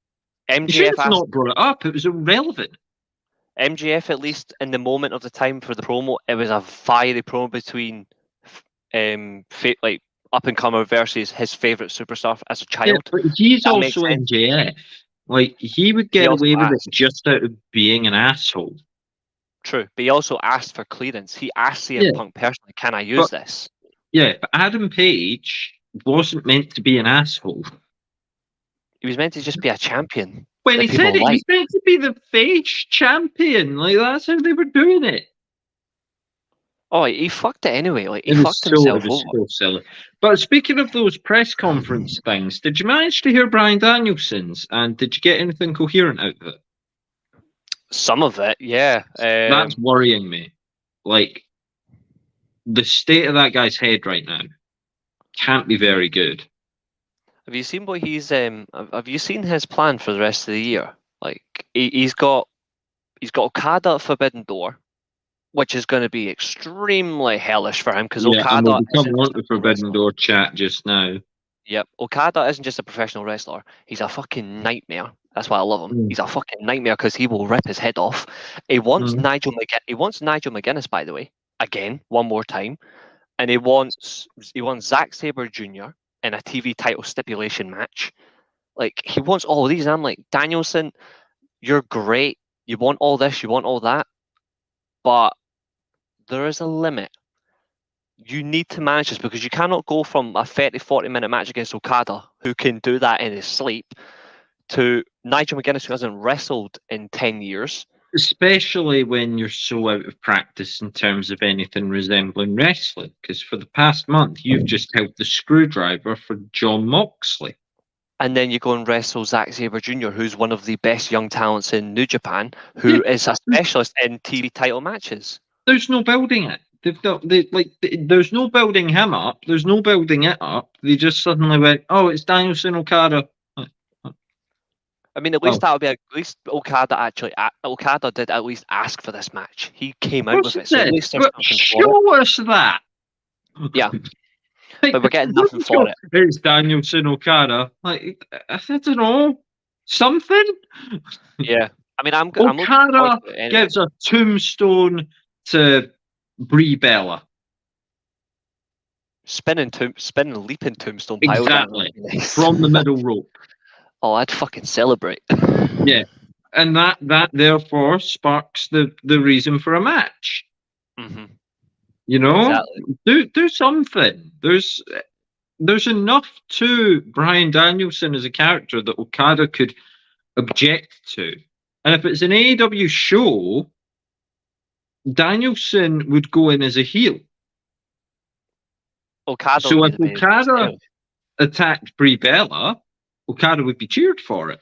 [SPEAKER 2] He should
[SPEAKER 1] MJF
[SPEAKER 2] have
[SPEAKER 1] asked.
[SPEAKER 2] not brought it up. It was irrelevant.
[SPEAKER 1] MJF, at least in the moment of the time for the promo, it was a fiery promo between like up and comer versus his favorite superstar as a
[SPEAKER 2] Yeah,
[SPEAKER 1] child.
[SPEAKER 2] but he's
[SPEAKER 1] That makes
[SPEAKER 2] also
[SPEAKER 1] sense.
[SPEAKER 2] MJF. Like, he would
[SPEAKER 1] He
[SPEAKER 2] get
[SPEAKER 1] also
[SPEAKER 2] away with it
[SPEAKER 1] asked.
[SPEAKER 2] just out of being an asshole.
[SPEAKER 1] True, but he also asked for clearance. He asked CM
[SPEAKER 2] Yeah,
[SPEAKER 1] Punk personally, "Can I use
[SPEAKER 2] but
[SPEAKER 1] this?"
[SPEAKER 2] but Adam Page wasn't meant to be an asshole.
[SPEAKER 1] He was meant to just be a champion
[SPEAKER 2] When
[SPEAKER 1] that
[SPEAKER 2] he said
[SPEAKER 1] people
[SPEAKER 2] it,
[SPEAKER 1] like.
[SPEAKER 2] he's meant to be the face champion. Like, that's how they were doing it.
[SPEAKER 1] Oh, he fucked it anyway. Like he
[SPEAKER 2] It was
[SPEAKER 1] fucked himself over.
[SPEAKER 2] so silly. But speaking of those press conference things, did you manage to hear Bryan Danielson's? And did you get anything coherent out of it?
[SPEAKER 1] Some of it, yeah.
[SPEAKER 2] That's worrying me. Like, the state of that guy's head right now can't be very good.
[SPEAKER 1] Have you seen what he's? Have you seen his plan for the rest of the year? Like he's got Okada at Forbidden Door, which is going to be extremely hellish for him because
[SPEAKER 2] Yeah, and we'll
[SPEAKER 1] Okada
[SPEAKER 2] become
[SPEAKER 1] isn't
[SPEAKER 2] want
[SPEAKER 1] just
[SPEAKER 2] the
[SPEAKER 1] a pro
[SPEAKER 2] Forbidden
[SPEAKER 1] wrestler.
[SPEAKER 2] Door chat just now.
[SPEAKER 1] Yep, Okada isn't just a professional wrestler. He's a fucking nightmare. That's why I love him.
[SPEAKER 2] Mm.
[SPEAKER 1] He's a fucking nightmare because he will rip his head off. He wants
[SPEAKER 2] Mm.
[SPEAKER 1] Nigel McGuinness, by the way, again, one more time, and he wants Zack Sabre Jr. in a TV title stipulation match. Like he wants all of these. And I'm like, Danielson, you're great. You want all this, you want all that, but there is a limit. You need to manage this because you cannot go from a 30-40 minute match against Okada, who can do that in his sleep, to Nigel McGuinness, who hasn't wrestled in 10 years.
[SPEAKER 2] Especially when you're so out of practice in terms of anything resembling wrestling. Because for the past month, you've just held the screwdriver for John Moxley.
[SPEAKER 1] And then you go and wrestle Zack Sabre Jr., who's one of the best young talents in New Japan, who is a specialist in TV title matches.
[SPEAKER 2] There's no building it. There's no building him up. There's no building it up. They just suddenly went, "Oh, it's Danielson Okada."
[SPEAKER 1] I mean, at least Okada did at least ask for this match. He came out with it, so at least there's something for it.
[SPEAKER 2] Show us that.
[SPEAKER 1] Yeah, but we're getting nothing for it.
[SPEAKER 2] It's Danielson Okada. Like, I don't know, something.
[SPEAKER 1] Yeah, I mean, I'm
[SPEAKER 2] Okada
[SPEAKER 1] anyway.
[SPEAKER 2] gives a tombstone to Brie Bella.
[SPEAKER 1] Spinning leaping tombstone.
[SPEAKER 2] Exactly.
[SPEAKER 1] Nice.
[SPEAKER 2] From the middle rope.
[SPEAKER 1] Oh, I'd fucking celebrate.
[SPEAKER 2] Yeah. And that therefore sparks the reason for a match.
[SPEAKER 1] Mm-hmm.
[SPEAKER 2] You know?
[SPEAKER 1] Exactly.
[SPEAKER 2] Do something. There's enough to Bryan Danielson as a character that Okada could object to. And if it's an AEW show, Danielson would go in as a heel.
[SPEAKER 1] Okada
[SPEAKER 2] so if Okada attacked Brie Bella, Okada would be cheered for it.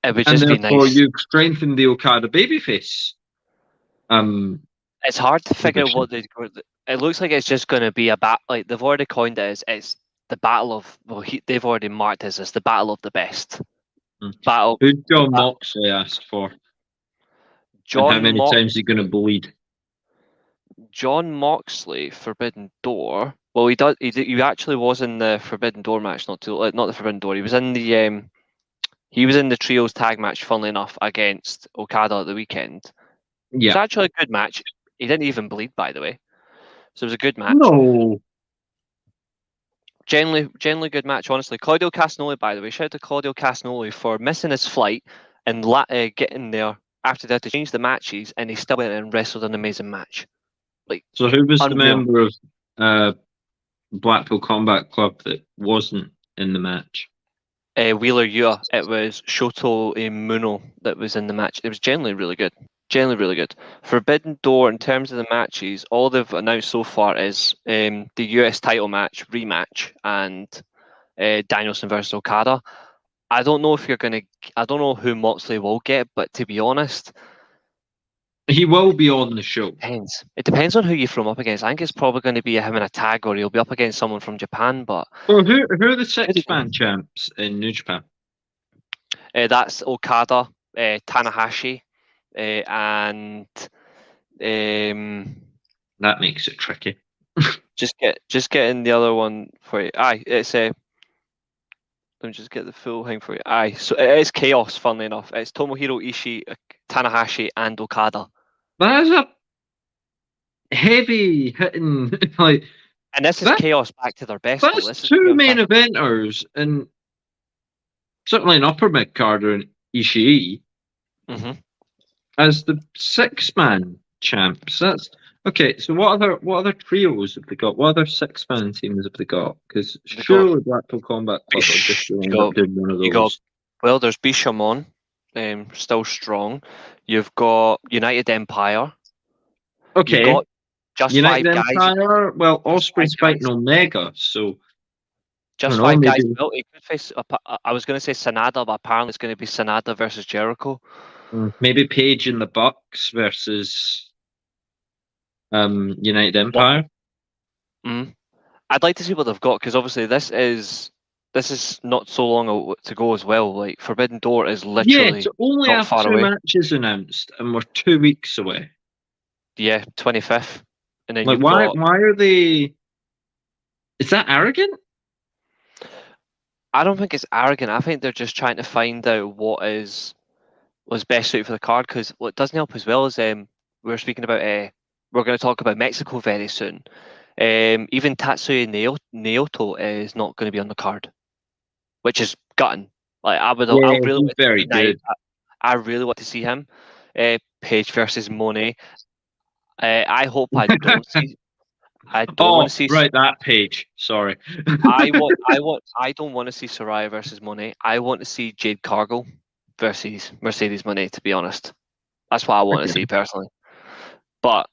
[SPEAKER 1] It would just be nice.
[SPEAKER 2] Therefore, you've strengthened the Okada babyface.
[SPEAKER 1] It's hard to figure out what it looks like. It's just going to be a battle. Like they've already coined it as it's the battle of. Well, they've already marked this as the battle of the best. Battle.
[SPEAKER 2] Who John Moxley asked for? And how many times is he going to bleed? John
[SPEAKER 1] Moxley, Forbidden Door. Well, he does. He actually was in the Forbidden Door match, not the Forbidden Door. He was in the trios tag match. Funnily enough, against Okada at the weekend. Yeah, it was actually a good match. He didn't even bleed, by the way. So it was a good match.
[SPEAKER 2] No.
[SPEAKER 1] Generally good match, honestly. Claudio Castagnoli, by the way, shout out to Claudio Castagnoli for missing his flight and getting there after they had to change the matches, and he still went and wrestled an amazing match. Like,
[SPEAKER 2] so who was the member of Blackpool Combat Club that wasn't in the match?
[SPEAKER 1] Wheeler Yuta. It was Shoto Muno that was in the match. It was generally really good. Forbidden Door, in terms of the matches, all they've announced so far is the US title match rematch and Danielson versus Okada. I don't know if you're gonna. I don't know who Moxley will get, but to be honest,
[SPEAKER 2] He will be on the show.
[SPEAKER 1] depends. It depends on who you throw him up against. I think it's probably going to be him in a tag, or he'll be up against someone from Japan. But
[SPEAKER 2] Well, who are the six-man champs in New Japan?
[SPEAKER 1] that's Okada, Tanahashi, and
[SPEAKER 2] That makes it tricky.
[SPEAKER 1] just getting the other one for you. Aye, it's let me just get the full thing for you. Aye, so it is Chaos. Funnily enough, it's Tomohiro Ishii, Tanahashi, and Okada.
[SPEAKER 2] That is a heavy hitting like.
[SPEAKER 1] And this is Chaos back to their best.
[SPEAKER 2] That's
[SPEAKER 1] This is
[SPEAKER 2] two main eventers and certainly an upper mid carder in Ishii as the six-man champs. That's okay. So what other trios have they got? What other six-man teams have they got? Because surely Blackpool Combat Club are just going to end up doing one of those.
[SPEAKER 1] Well, there's Bishamon, still strong. You've got United Empire.
[SPEAKER 2] Okay.
[SPEAKER 1] You've got just
[SPEAKER 2] United
[SPEAKER 1] five
[SPEAKER 2] Empire.
[SPEAKER 1] guys.
[SPEAKER 2] Well, Osprey's fighting Omega, so
[SPEAKER 1] just five guys. Well, he could face. I was going to say Sanada, but apparently it's going to be Sanada versus Jericho.
[SPEAKER 2] Maybe Page and the Bucks versus United Empire.
[SPEAKER 1] I'd like to see what they've got, because obviously this is not so long to go as well. Like Forbidden Door is literally
[SPEAKER 2] it's only
[SPEAKER 1] not
[SPEAKER 2] after
[SPEAKER 1] far
[SPEAKER 2] 2
[SPEAKER 1] away.
[SPEAKER 2] matches announced, and we're 2 weeks away.
[SPEAKER 1] Yeah, 25th, and then
[SPEAKER 2] like why are they? Is that arrogant?
[SPEAKER 1] I don't think it's arrogant. I think they're just trying to find out what was best suited for the card, because what doesn't help as well is we're speaking about we're going to talk about Mexico very soon. Even Tatsuya Naoto is not going to be on the card, which is gutting. Like I really
[SPEAKER 2] very good.
[SPEAKER 1] I really want to see him. Page versus Monet. I hope I don't see. I don't want to see.
[SPEAKER 2] Right, that Page. Sorry.
[SPEAKER 1] I don't want to see Saraya versus Monet. I want to see Jade Cargill versus Mercedes Monet. To be honest, that's what I want to see personally. But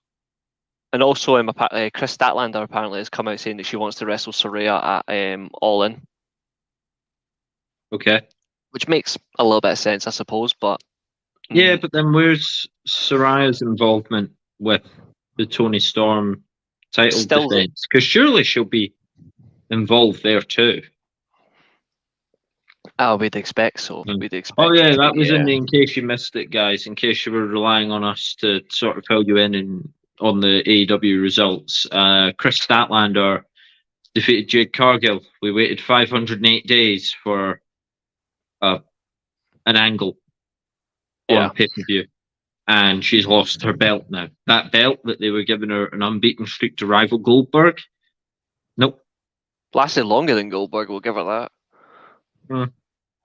[SPEAKER 1] and also, Chris Statlander apparently has come out saying that she wants to wrestle Saraya at All In.
[SPEAKER 2] Okay.
[SPEAKER 1] Which makes a little bit of sense, I suppose. But
[SPEAKER 2] yeah, but then where's Saraya's involvement with the Tony Storm title defense? Because surely she'll be involved there too.
[SPEAKER 1] We'd expect so. We'd expect.
[SPEAKER 2] Oh yeah, that was in case you missed it, guys. In case you were relying on us to sort of fill you in on the AEW results, Chris Statlander defeated Jade Cargill. We waited 508 days for an angle on pay-per-view, and she's lost her belt now. That belt that they were giving her an unbeaten streak to rival Goldberg. Nope.
[SPEAKER 1] Lasted longer than Goldberg. We'll give her that.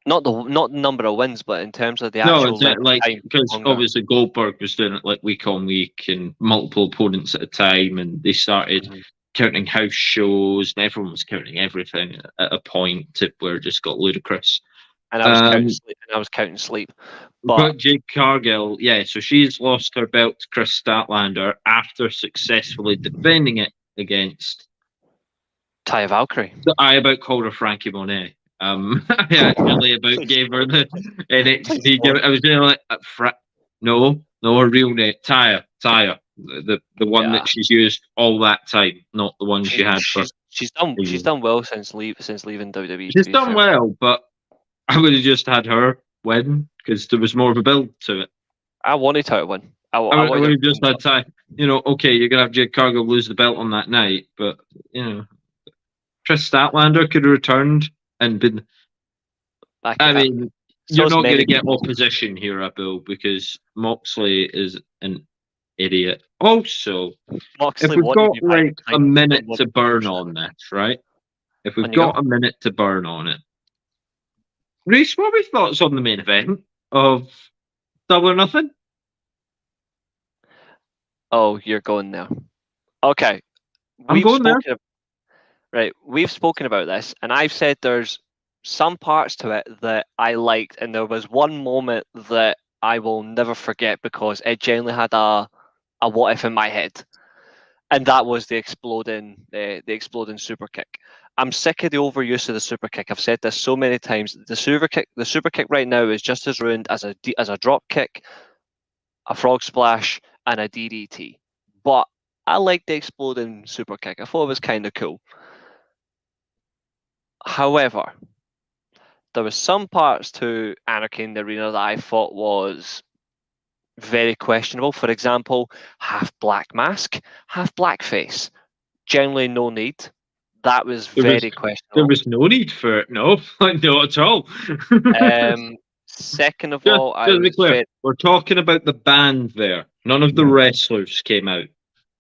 [SPEAKER 1] Not the number of wins, but in terms of the actual
[SPEAKER 2] because obviously Goldberg was doing it like week on week and multiple opponents at a time, and they started counting house shows, and everyone was counting everything at a point to where it just got ludicrous.
[SPEAKER 1] And I was counting sleep.
[SPEAKER 2] But Jade Cargill, so she's lost her belt to Chris Statlander after successfully defending it against
[SPEAKER 1] Taya Valkyrie.
[SPEAKER 2] I about called her Frankie Monet. I actually about gave her the NXT. I was doing like no, her real name, Taya, the one that she's used all that time, not the one she had for.
[SPEAKER 1] She's done well since leaving WWE.
[SPEAKER 2] She's done well, but I would have just had her win because there was more of a build to it.
[SPEAKER 1] I wanted her to win. I
[SPEAKER 2] would have just had time. Okay, you're gonna have Jade Cargill lose the belt on that night, but Chris Statlander could have returned and been. I mean, you're not going to get opposition here, Abel, because Moxley is an idiot. Also, if we've got like a minute to burn on this, right? If we've got a minute to burn on it, Reece, what are your thoughts on the main event of Double or Nothing?
[SPEAKER 1] Oh, you're going there. Okay,
[SPEAKER 2] I'm going there.
[SPEAKER 1] Right, we've spoken about this, and I've said there's some parts to it that I liked, and there was one moment that I will never forget because it genuinely had a what if in my head. And that was the exploding super kick. I'm sick of the overuse of the super kick. I've said this so many times. The super kick right now is just as ruined as a drop kick, a frog splash, and a DDT. But I like the exploding super kick. I thought it was kind of cool. However, there was some parts to Anarchy in the Arena that I thought was very questionable. For example, half black mask, half blackface. Generally, no need. That was very questionable.
[SPEAKER 2] There was no need for it. No, not at all.
[SPEAKER 1] Second of all,
[SPEAKER 2] just to be clear, we're talking about the band there. None of the wrestlers came out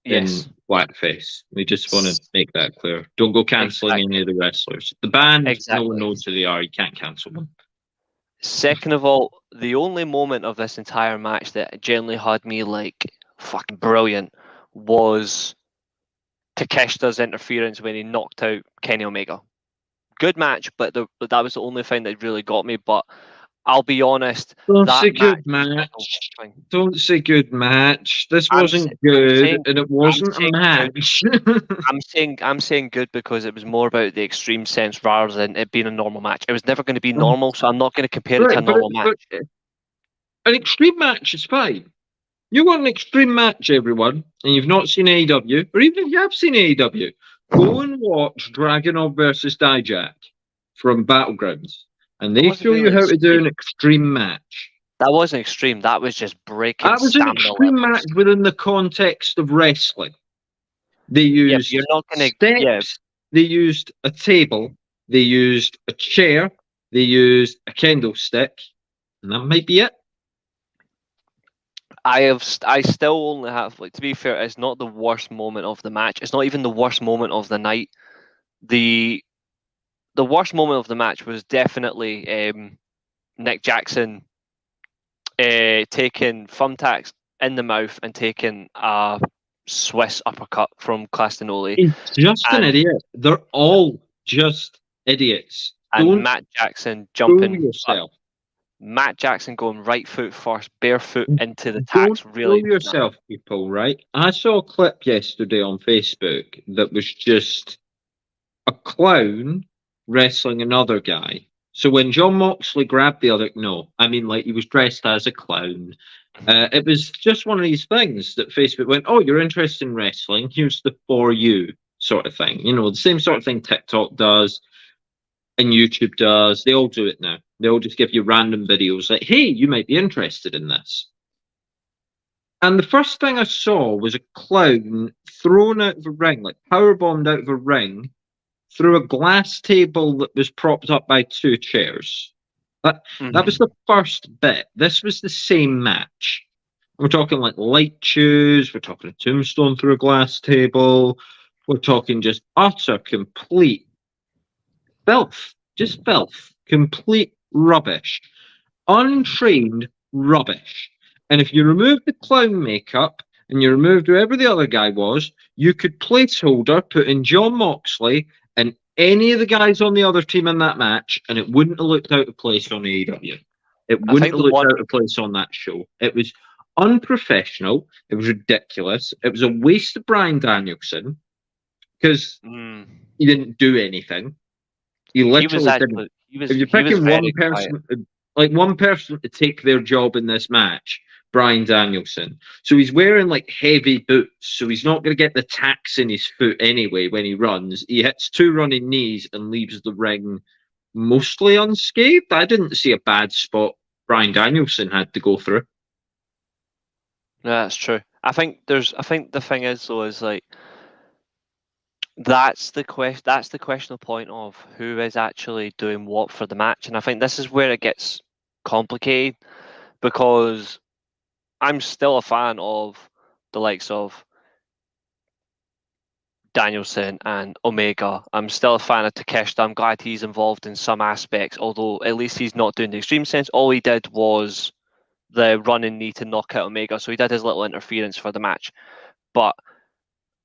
[SPEAKER 2] in blackface. We just want to make that clear. Don't go cancelling any of the wrestlers. The band, no one knows who they are. You can't cancel them.
[SPEAKER 1] Second of all, the only moment of this entire match that generally had me like fucking brilliant was Takeshita's interference when he knocked out Kenny Omega. Good match, but that was the only thing that really got me. But I'll be honest.
[SPEAKER 2] Don't say good match. Don't say good match. This wasn't good, and it wasn't a match.
[SPEAKER 1] I'm saying good because it was more about the extreme sense rather than it being a normal match. It was never going to be normal, so I'm not going to compare it to a normal match.
[SPEAKER 2] An extreme match is fine. You want an extreme match, everyone, and you've not seen AEW, or even if you have seen AEW, go and watch Dragunov versus Dijak from Battlegrounds. And they show you how to do an extreme match.
[SPEAKER 1] That wasn't extreme. That was just breaking.
[SPEAKER 2] That was an extreme match within the context of wrestling. They used steps. They used a table. They used a chair. They used a candlestick, and that might be it.
[SPEAKER 1] I still only have, like, to be fair, it's not the worst moment of the match. It's not even the worst moment of the night. The worst moment of the match was definitely Nick Jackson taking thumbtacks in the mouth and taking a Swiss uppercut from Castagnoli.
[SPEAKER 2] He's just an idiot. They're all just idiots.
[SPEAKER 1] And Matt Jackson jumping yourself. Matt Jackson going right foot first, barefoot into the tacks. Really,
[SPEAKER 2] fool yourself, people. Right? I saw a clip yesterday on Facebook that was just a clown wrestling another guy. So when John Moxley grabbed the other, he was dressed as a clown. It was just one of these things that Facebook went, "Oh, you're interested in wrestling? Here's the for you sort of thing." The same sort of thing TikTok does and YouTube does. They all do it now. They all just give you random videos like, "Hey, you might be interested in this." And the first thing I saw was a clown thrown out of a ring, like powerbombed out of a ring, through a glass table that was propped up by two chairs. That was the first bit. This was the same match. We're talking like light shoes. We're talking a tombstone through a glass table. We're talking just utter, complete filth. Just filth. Complete rubbish. Untrained rubbish. And if you remove the clown makeup and you removed whoever the other guy was, you could placeholder put in John Moxley and any of the guys on the other team in that match, and it wouldn't have looked out of place on AEW. It wouldn't have looked out of place on that show. It was unprofessional. It was ridiculous. It was a waste of Bryan Danielson because he didn't do anything. He literally didn't. If you're picking one person to take their job in this match, Bryan Danielson. So he's wearing like heavy boots, so he's not going to get the tacks in his foot anyway when he runs. He hits two running knees and leaves the ring mostly unscathed. I didn't see a bad spot Bryan Danielson had to go through.
[SPEAKER 1] Yeah, that's true. I think the thing is though is like that's the questionable point of who is actually doing what for the match, and I think this is where it gets complicated because I'm still a fan of the likes of Danielson and Omega. I'm still a fan of Takeshita. I'm glad he's involved in some aspects, although at least he's not doing the extreme sense. All he did was the running knee to knock out Omega, so he did his little interference for the match. But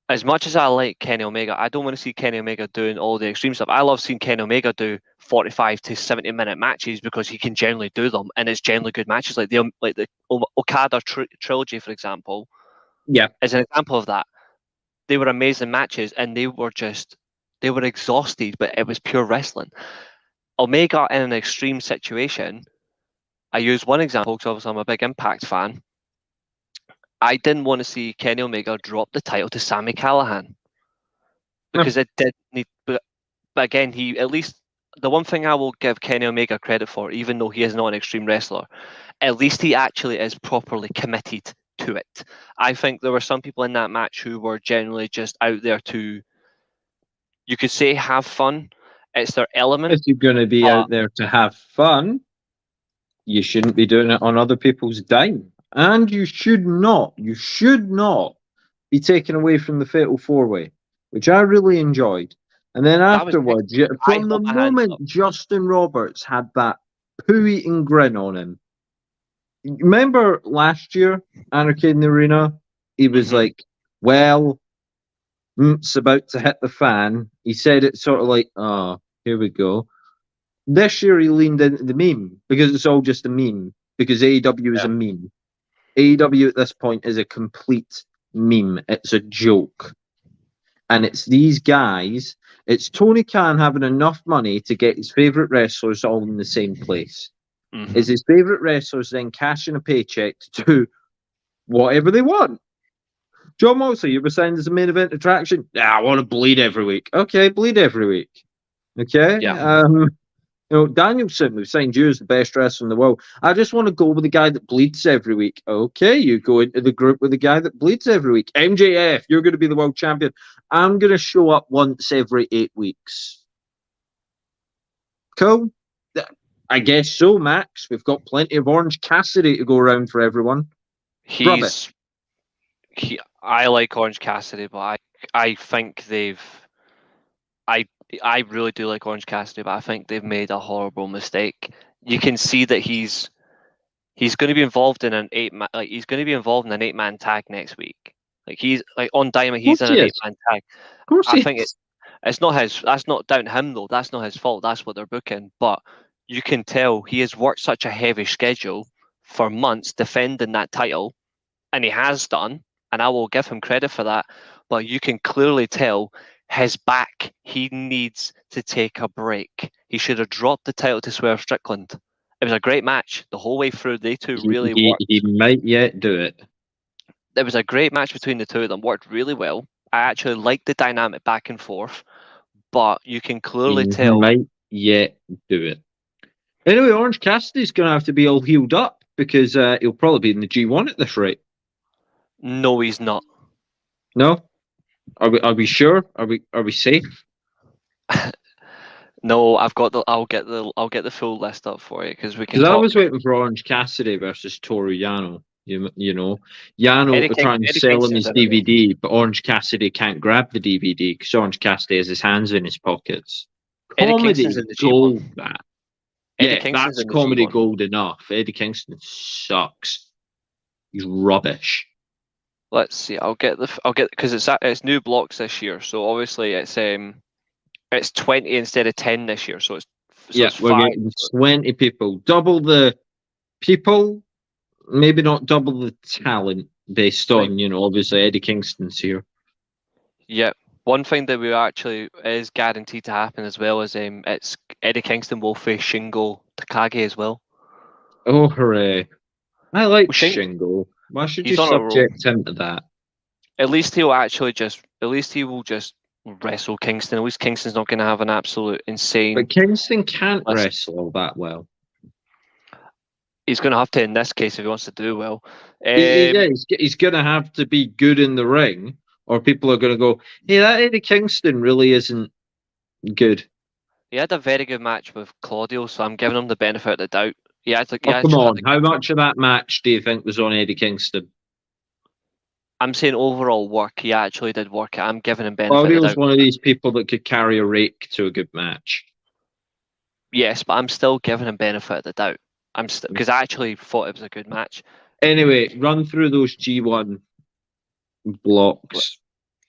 [SPEAKER 1] as much as I like Kenny Omega, I don't want to see Kenny Omega doing all the extreme stuff. I love seeing Kenny Omega do 45 to 70-minute matches because he can generally do them, and it's generally good matches. Like the Okada trilogy, for example, is an example of that. they were amazing matches, and they were exhausted, but it was pure wrestling. Omega in an extreme situation. I use one example because obviously I'm a big Impact fan. I didn't want to see Kenny Omega drop the title to Sami Callihan because it did need. But again, he at least the one thing I will give Kenny Omega credit for, even though he is not an extreme wrestler, at least he actually is properly committed to it. I think there were some people in that match who were generally just out there to, you could say, have fun. It's their element.
[SPEAKER 2] If you're going to be out there to have fun, you shouldn't be doing it on other people's dime. And you should not be taken away from the Fatal 4-Way, which I really enjoyed. And then afterwards, from the moment Justin Roberts had that poo-eating grin on him, remember last year, Anarchy in the Arena? He was like, well, it's about to hit the fan. He said it sort of like, oh, here we go. This year he leaned into the meme because it's all just a meme, because AEW is a meme. AEW at this point is a complete meme. It's a joke. And it's these guys, it's Tony Khan having enough money to get his favourite wrestlers all in the same place. Is his favourite wrestlers then cashing a paycheck to do whatever they want? John Moxley, you were saying there's a main event attraction? Yeah, I want to bleed every week. Okay, bleed every week. Okay?
[SPEAKER 1] Yeah.
[SPEAKER 2] Danielson, we've signed you as the best wrestler in the world. I just want to go with the guy that bleeds every week. Okay, you go into the group with the guy that bleeds every week. MJF, you're going to be the world champion. I'm going to show up once every 8 weeks. Cool? I guess so, Max. We've got plenty of Orange Cassidy to go around for everyone.
[SPEAKER 1] I like Orange Cassidy, but I think I really do like Orange Cassidy, but I think they've made a horrible mistake. You can see that he's going to be involved in an he's going to be involved in an 8-man tag next week. Like he's like on Diamond, he's in an 8-man tag.
[SPEAKER 2] Of course,
[SPEAKER 1] I think it's not his. That's not down to him though. That's not his fault. That's what they're booking. But you can tell he has worked such a heavy schedule for months defending that title, and he has done, and I will give him credit for that. But you can clearly tell his back, he needs to take a break. He should have dropped the title to Swerve Strickland. It was a great match the whole way through. They two really worked.
[SPEAKER 2] He might yet do it.
[SPEAKER 1] It was a great match between the two of them. Worked really well. I actually liked the dynamic back and forth, but you can clearly tell.
[SPEAKER 2] He might yet do it. Anyway, Orange Cassidy's going to have to be all healed up because he'll probably be in the G1 at this rate.
[SPEAKER 1] No, he's not.
[SPEAKER 2] No? Are we sure? Are we safe?
[SPEAKER 1] No, I'll get the full list up for you because we can.
[SPEAKER 2] Because I was waiting for Orange Cassidy versus Toru Yano. You know, Yano will try and sell him his DVD, but Orange Cassidy can't grab the DVD because Orange Cassidy has his hands in his pockets. Comedy gold, that. Yeah, that's comedy gold enough. Eddie Kingston sucks. He's rubbish.
[SPEAKER 1] Let's see. I'll get because it's new blocks this year, so obviously it's 20 instead of 10 this year. So it's
[SPEAKER 2] we're getting 20 people, double the people, maybe not double the talent based on obviously Eddie Kingston's here.
[SPEAKER 1] Yeah, one thing that we actually is guaranteed to happen as well is it's Eddie Kingston will face Shingo Takagi as well.
[SPEAKER 2] Oh hooray! I like Shingo. Why should you subject him to that?
[SPEAKER 1] At least he will just wrestle Kingston. At least Kingston's not going to have an absolute insane.
[SPEAKER 2] But Kingston can't wrestle all that well.
[SPEAKER 1] He's going to have to in this case if he wants to do well.
[SPEAKER 2] He's going to have to be good in the ring, or people are going to go, "Hey, that Eddie Kingston really isn't good."
[SPEAKER 1] He had a very good match with Claudio, so I'm giving him the benefit of the doubt.
[SPEAKER 2] Come on, how much of that match do you think was on Eddie Kingston?
[SPEAKER 1] I'm saying overall work. He actually did work. I'm giving him benefit of the doubt.
[SPEAKER 2] Claudio's one of these people that could carry a rake to a good match.
[SPEAKER 1] Yes, but I'm still giving him benefit of the doubt. Because I actually thought it was a good match.
[SPEAKER 2] Anyway, run through those G1 blocks.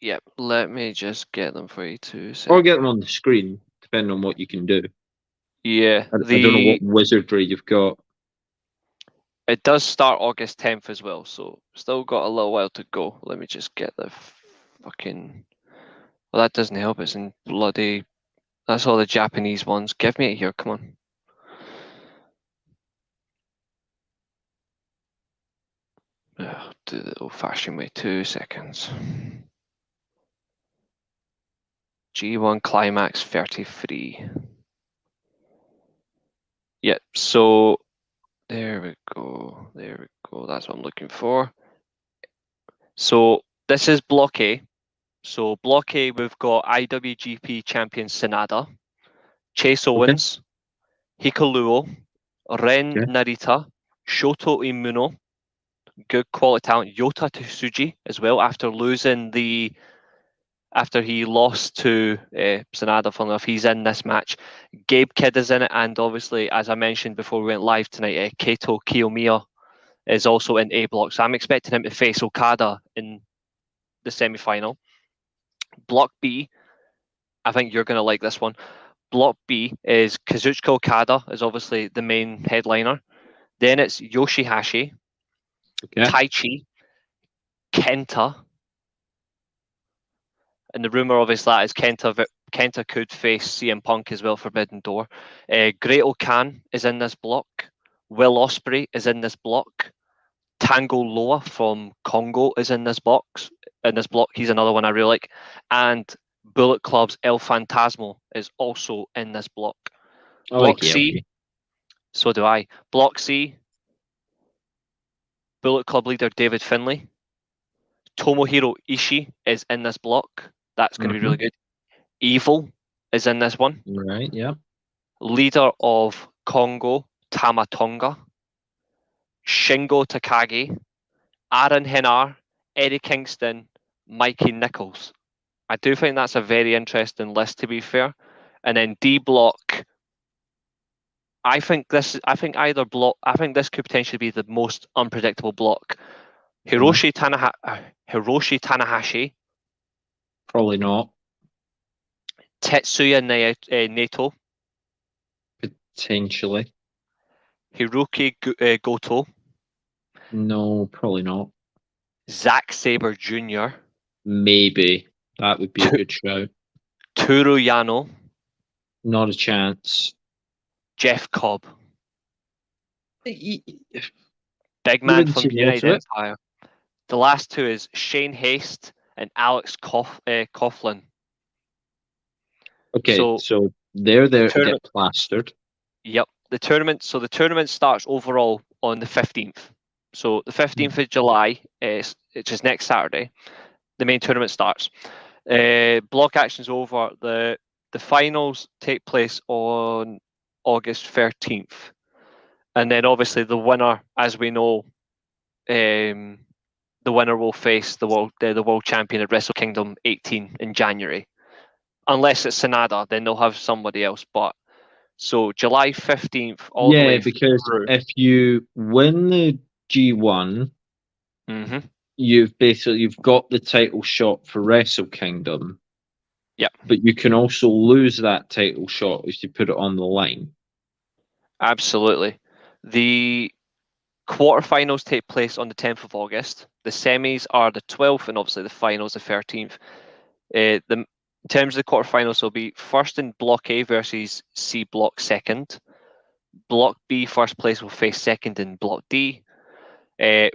[SPEAKER 1] Yep, let me just get them for you too.
[SPEAKER 2] Or get them on the screen, depending on what you can do.
[SPEAKER 1] Yeah.
[SPEAKER 2] I don't know what wizardry you've got.
[SPEAKER 1] It does start August 10th as well, so still got a little while to go. Let me just get fucking. Well, that doesn't help. It's in bloody. That's all the Japanese ones. Give me it here. Come on. Do the old-fashioned way. 2 seconds. G1 Climax 33. Yep. So there we go. There we go. That's what I'm looking for. So this is Block A. So Block A, we've got IWGP champion Sanada, Chase Owens, Hikaruo, Ren Narita, Shoto Imuno, good quality talent, Yota Tsuji as well after he lost to Sanada. Funnily enough, he's in this match. Gabe Kidd is in it, and obviously, as I mentioned before we went live tonight, Kaito Kiyomiya is also in A block. So I'm expecting him to face Okada in the semi-final. Block B, I think you're going to like this one. Block B is Kazuchika Okada is obviously the main headliner. Then it's Yoshihashi, Taichi, Kenta. And the rumor obviously that is Kenta could face CM Punk as well, Forbidden Door. Great-O-Khan is in this block. Will Ospreay is in this block. Tango Loa from Congo is in this box. In this block, he's another one I really like. And Bullet Club's El Fantasmo is also in this block. Block C, so do I. Block C, Bullet Club leader David Finlay. Tomohiro Ishii is in this block. That's going to be really good. Evil is in this one.
[SPEAKER 2] Right, yeah.
[SPEAKER 1] Leader of Congo, Tama Tonga. Shingo Takagi. Aaron Henare, Eddie Kingston, Mikey Nichols. I do think that's a very interesting list, to be fair. And then D block, I think this could potentially be the most unpredictable block. Hiroshi Tanahashi.
[SPEAKER 2] Probably not.
[SPEAKER 1] Tetsuya Naito.
[SPEAKER 2] Potentially.
[SPEAKER 1] Hiroki Goto.
[SPEAKER 2] No, probably not.
[SPEAKER 1] Zack Sabre Jr.
[SPEAKER 2] Maybe. That would be a good show.
[SPEAKER 1] Toru Yano.
[SPEAKER 2] Not a chance.
[SPEAKER 1] Jeff Cobb.
[SPEAKER 2] Big
[SPEAKER 1] man from United Empire. The last two is Shane Haste and Alex Coughlin.
[SPEAKER 2] Okay, so they're there to get plastered.
[SPEAKER 1] Yep. The tournament starts overall on the 15th. So the 15th of July, which is next Saturday, the main tournament starts. Block action's over. The finals take place on August 13th. And then obviously the winner, as we know, the winner will face the world champion at Wrestle Kingdom 18 in January. Unless it's Sanada, then they'll have somebody else. But so July 15th all the way
[SPEAKER 2] because
[SPEAKER 1] through.
[SPEAKER 2] If you win the G1, you've got the title shot for Wrestle Kingdom.
[SPEAKER 1] Yeah.
[SPEAKER 2] But you can also lose that title shot if you put it on the line.
[SPEAKER 1] Absolutely. The quarterfinals take place on the 10th of August. The semis are the 12th, and obviously the finals the 13th. In terms of the quarterfinals, will be first in Block A versus C Block second. Block B first place will face second in Block D.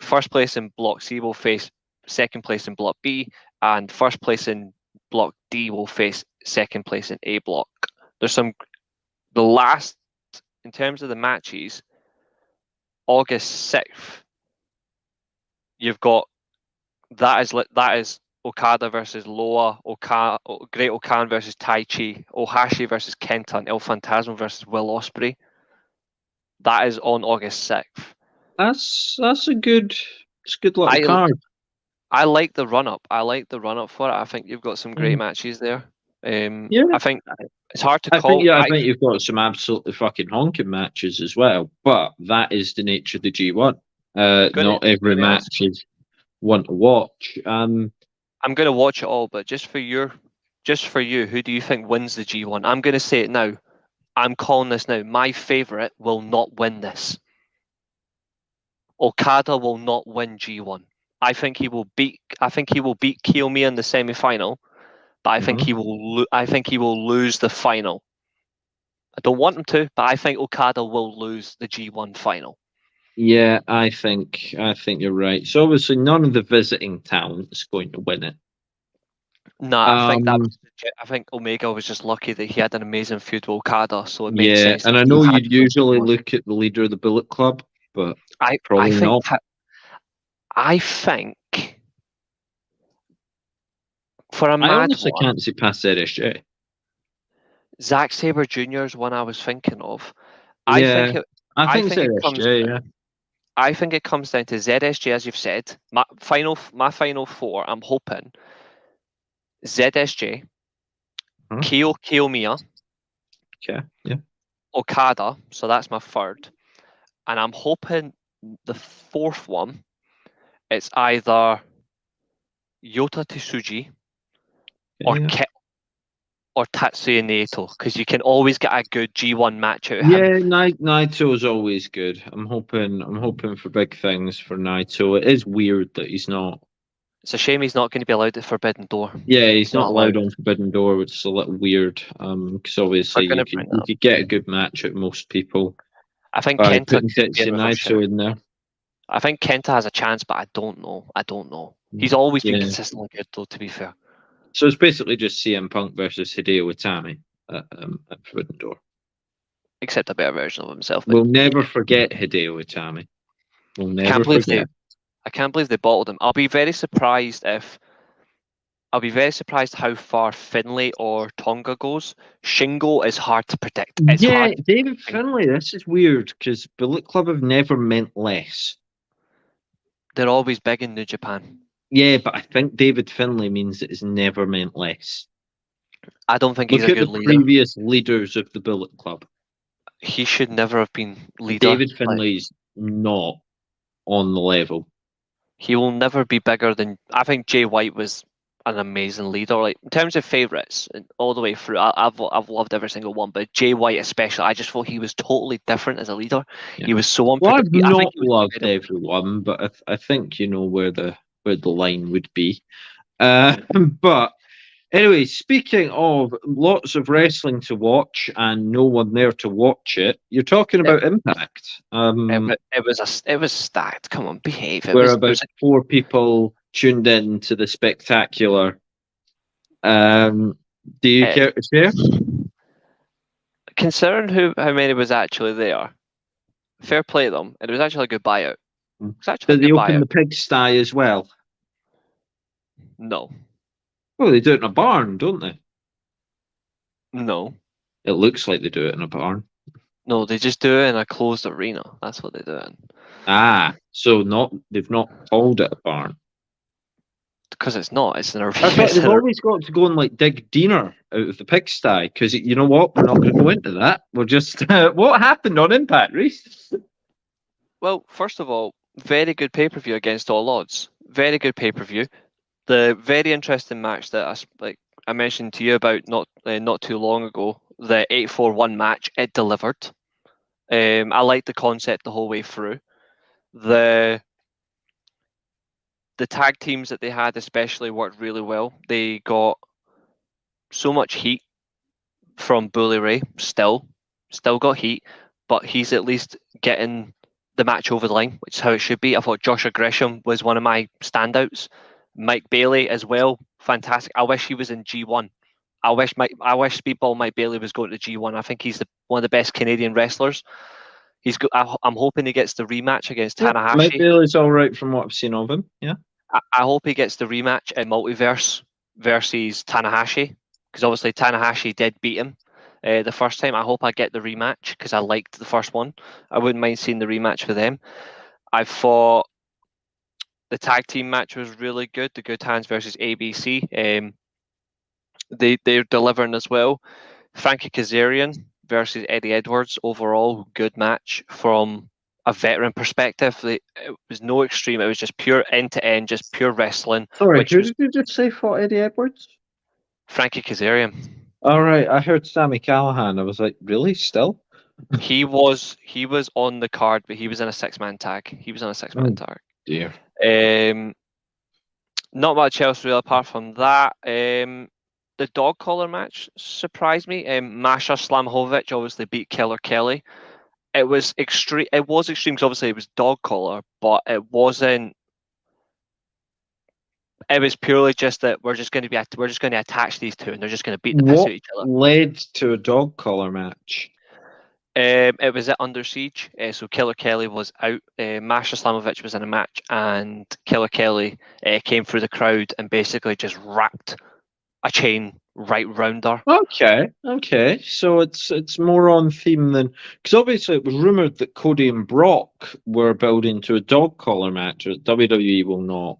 [SPEAKER 1] First place in Block C will face second place in Block B, and first place in Block D will face second place in A Block. In terms of the matches, August 6th, you've got that is Okada versus Loa, Great-O-Khan versus Taichi, Ohashi versus Kenta, and El Fantasma versus Will Ospreay. That is on August 6th.
[SPEAKER 2] That's a good little card.
[SPEAKER 1] I like the run up. For it. I think you've got some great matches there. I think it's hard to call.
[SPEAKER 2] I think you've got some absolutely fucking honking matches as well. But that is the nature of the G1. Not every match is one to watch. I'm
[SPEAKER 1] going to watch it all, but just for you, who do you think wins the G1? I'm going to say it now. I'm calling this now. My favourite will not win this. Okada will not win G1. I think he will beat Kiyomiya in the semi-final, but I think he will lose the final. I don't want him to, but I think Okada will lose the G1 final.
[SPEAKER 2] Yeah, I think you're right. So obviously none of the visiting talent is going to win it.
[SPEAKER 1] No, I think Omega was just lucky that he had an amazing feud with Okada, so it made
[SPEAKER 2] Yeah,
[SPEAKER 1] sense.
[SPEAKER 2] and I know you'd usually look at the leader of the Bullet Club, but probably not.
[SPEAKER 1] I think for a
[SPEAKER 2] I
[SPEAKER 1] mad
[SPEAKER 2] honestly
[SPEAKER 1] one,
[SPEAKER 2] can't see past ZSJ.
[SPEAKER 1] Zack Sabre Jr. is one I was thinking of.
[SPEAKER 2] Yeah, I think
[SPEAKER 1] it comes.
[SPEAKER 2] ZSJ. Yeah,
[SPEAKER 1] I think it comes down to ZSJ, as you've said. My final four. I'm hoping ZSJ, Kiyomiya,
[SPEAKER 2] okay, yeah.
[SPEAKER 1] Okada. So that's my third, and I'm hoping the fourth one. It's either Yota Tsuji or
[SPEAKER 2] Yeah,
[SPEAKER 1] or Tatsuya Naito, because you can always get a good G1 match out of
[SPEAKER 2] yeah.
[SPEAKER 1] him.
[SPEAKER 2] Naito is always good. I'm hoping for big things for Naito. It is weird that he's not.
[SPEAKER 1] It's a shame he's not going to be allowed at Forbidden Door.
[SPEAKER 2] Yeah, he's not allowed on Forbidden Door, which is a little weird. Because obviously you could get a good match at most people.
[SPEAKER 1] I think
[SPEAKER 2] by
[SPEAKER 1] Kenta
[SPEAKER 2] putting Tetsuya Naito in there.
[SPEAKER 1] I think Kenta has a chance, but I don't know. He's always been
[SPEAKER 2] Yeah.
[SPEAKER 1] consistently good, though, to be fair.
[SPEAKER 2] So it's basically just CM Punk versus Hideo Itami at Forbidden Door.
[SPEAKER 1] Except a better version of himself.
[SPEAKER 2] We'll never forget Hideo Itami. We'll never forget.
[SPEAKER 1] I can't believe they bottled him. I'll be very surprised how far Finlay or Tonga goes. Shingo is hard to predict.
[SPEAKER 2] David Finlay, this is weird because Bullet Club have never meant less.
[SPEAKER 1] They're always big in New Japan.
[SPEAKER 2] Yeah, but I think David Finlay means it's never meant less.
[SPEAKER 1] I don't think he's a good leader.
[SPEAKER 2] Look at the previous leaders of the Bullet Club.
[SPEAKER 1] He should never have been leader.
[SPEAKER 2] David Finlay's not on the level.
[SPEAKER 1] He will never be bigger than. I think Jay White was an amazing leader. Like in terms of favourites, all the way through, I've loved every single one. But Jay White especially, I just thought he was totally different as a leader. Yeah. He was so unpredictable.
[SPEAKER 2] Well, I've not loved everyone, but I think you know where the line would be. But anyway, speaking of lots of wrestling to watch and no one there to watch it, you're talking about Impact.
[SPEAKER 1] It was stacked. Come on, behave.
[SPEAKER 2] About 4 people tuned in to the spectacular. Do you care to share?
[SPEAKER 1] Considering how many was actually there, fair play to them. It was actually a good buyout.
[SPEAKER 2] Did they open the pigsty as well?
[SPEAKER 1] No.
[SPEAKER 2] Well, they do it in a barn, don't they?
[SPEAKER 1] No.
[SPEAKER 2] It looks like they do it in a barn.
[SPEAKER 1] No, they just do it in a closed arena. That's what they do it in.
[SPEAKER 2] So they've not called it a barn.
[SPEAKER 1] Because it's not. It's an arena.
[SPEAKER 2] I thought they've always got to go and dig dinner out of the pigsty. Because you know what? We're not going to go into that. We'll just what happened on Impact, Reece?
[SPEAKER 1] Well, first of all, very good pay-per-view against all odds. Very good pay-per-view. The very interesting match that I mentioned to you about not too long ago, the 8-4-1 match, it delivered. I liked the concept the whole way through. The tag teams that they had especially worked really well. They got so much heat from Bully Ray, still got heat, but he's at least getting the match over the line, which is how it should be. I thought Joshua Gresham was one of my standouts. Mike Bailey as well, fantastic. I wish he was in G1. I wish Speedball Mike Bailey was going to G1. I think he's one of the best Canadian wrestlers. I'm hoping he gets the rematch against Tanahashi.
[SPEAKER 2] Mike Bailey's all right from what I've seen of him. Yeah.
[SPEAKER 1] I hope he gets the rematch in Multiverse versus Tanahashi, because obviously Tanahashi did beat him the first time. I hope I get the rematch because I liked the first one. I wouldn't mind seeing the rematch for them. I thought the tag team match was really good. The Good Hands versus ABC. They're delivering as well. Frankie Kazarian versus Eddie Edwards. Overall, good match from a veteran perspective. It was no extreme. It was just pure end to end, just pure wrestling.
[SPEAKER 2] Sorry, who did you just say fought Eddie Edwards?
[SPEAKER 1] Frankie Kazarian.
[SPEAKER 2] All right, I heard Sami Callihan. I was like, really? Still?
[SPEAKER 1] He was on the card, but he was in a 6-man tag. He was on a 6-man tag.
[SPEAKER 2] Dear.
[SPEAKER 1] Not much else really apart from that. The dog collar match surprised me. Masha Slamovich obviously beat Killer Kelly. It was extreme. It was extreme because obviously it was dog collar, but it wasn't. It was purely just that we're just going to attach these two, and they're just going to beat the piss out
[SPEAKER 2] What
[SPEAKER 1] of each other.
[SPEAKER 2] led to a dog collar match?
[SPEAKER 1] It was at Under Siege, so Killer Kelly was out. Masha Slamovich was in a match, and Killer Kelly came through the crowd and basically just wrapped a chain right round her.
[SPEAKER 2] Okay. So it's more on theme than, because obviously it was rumored that Cody and Brock were building to a dog collar match. WWE will not.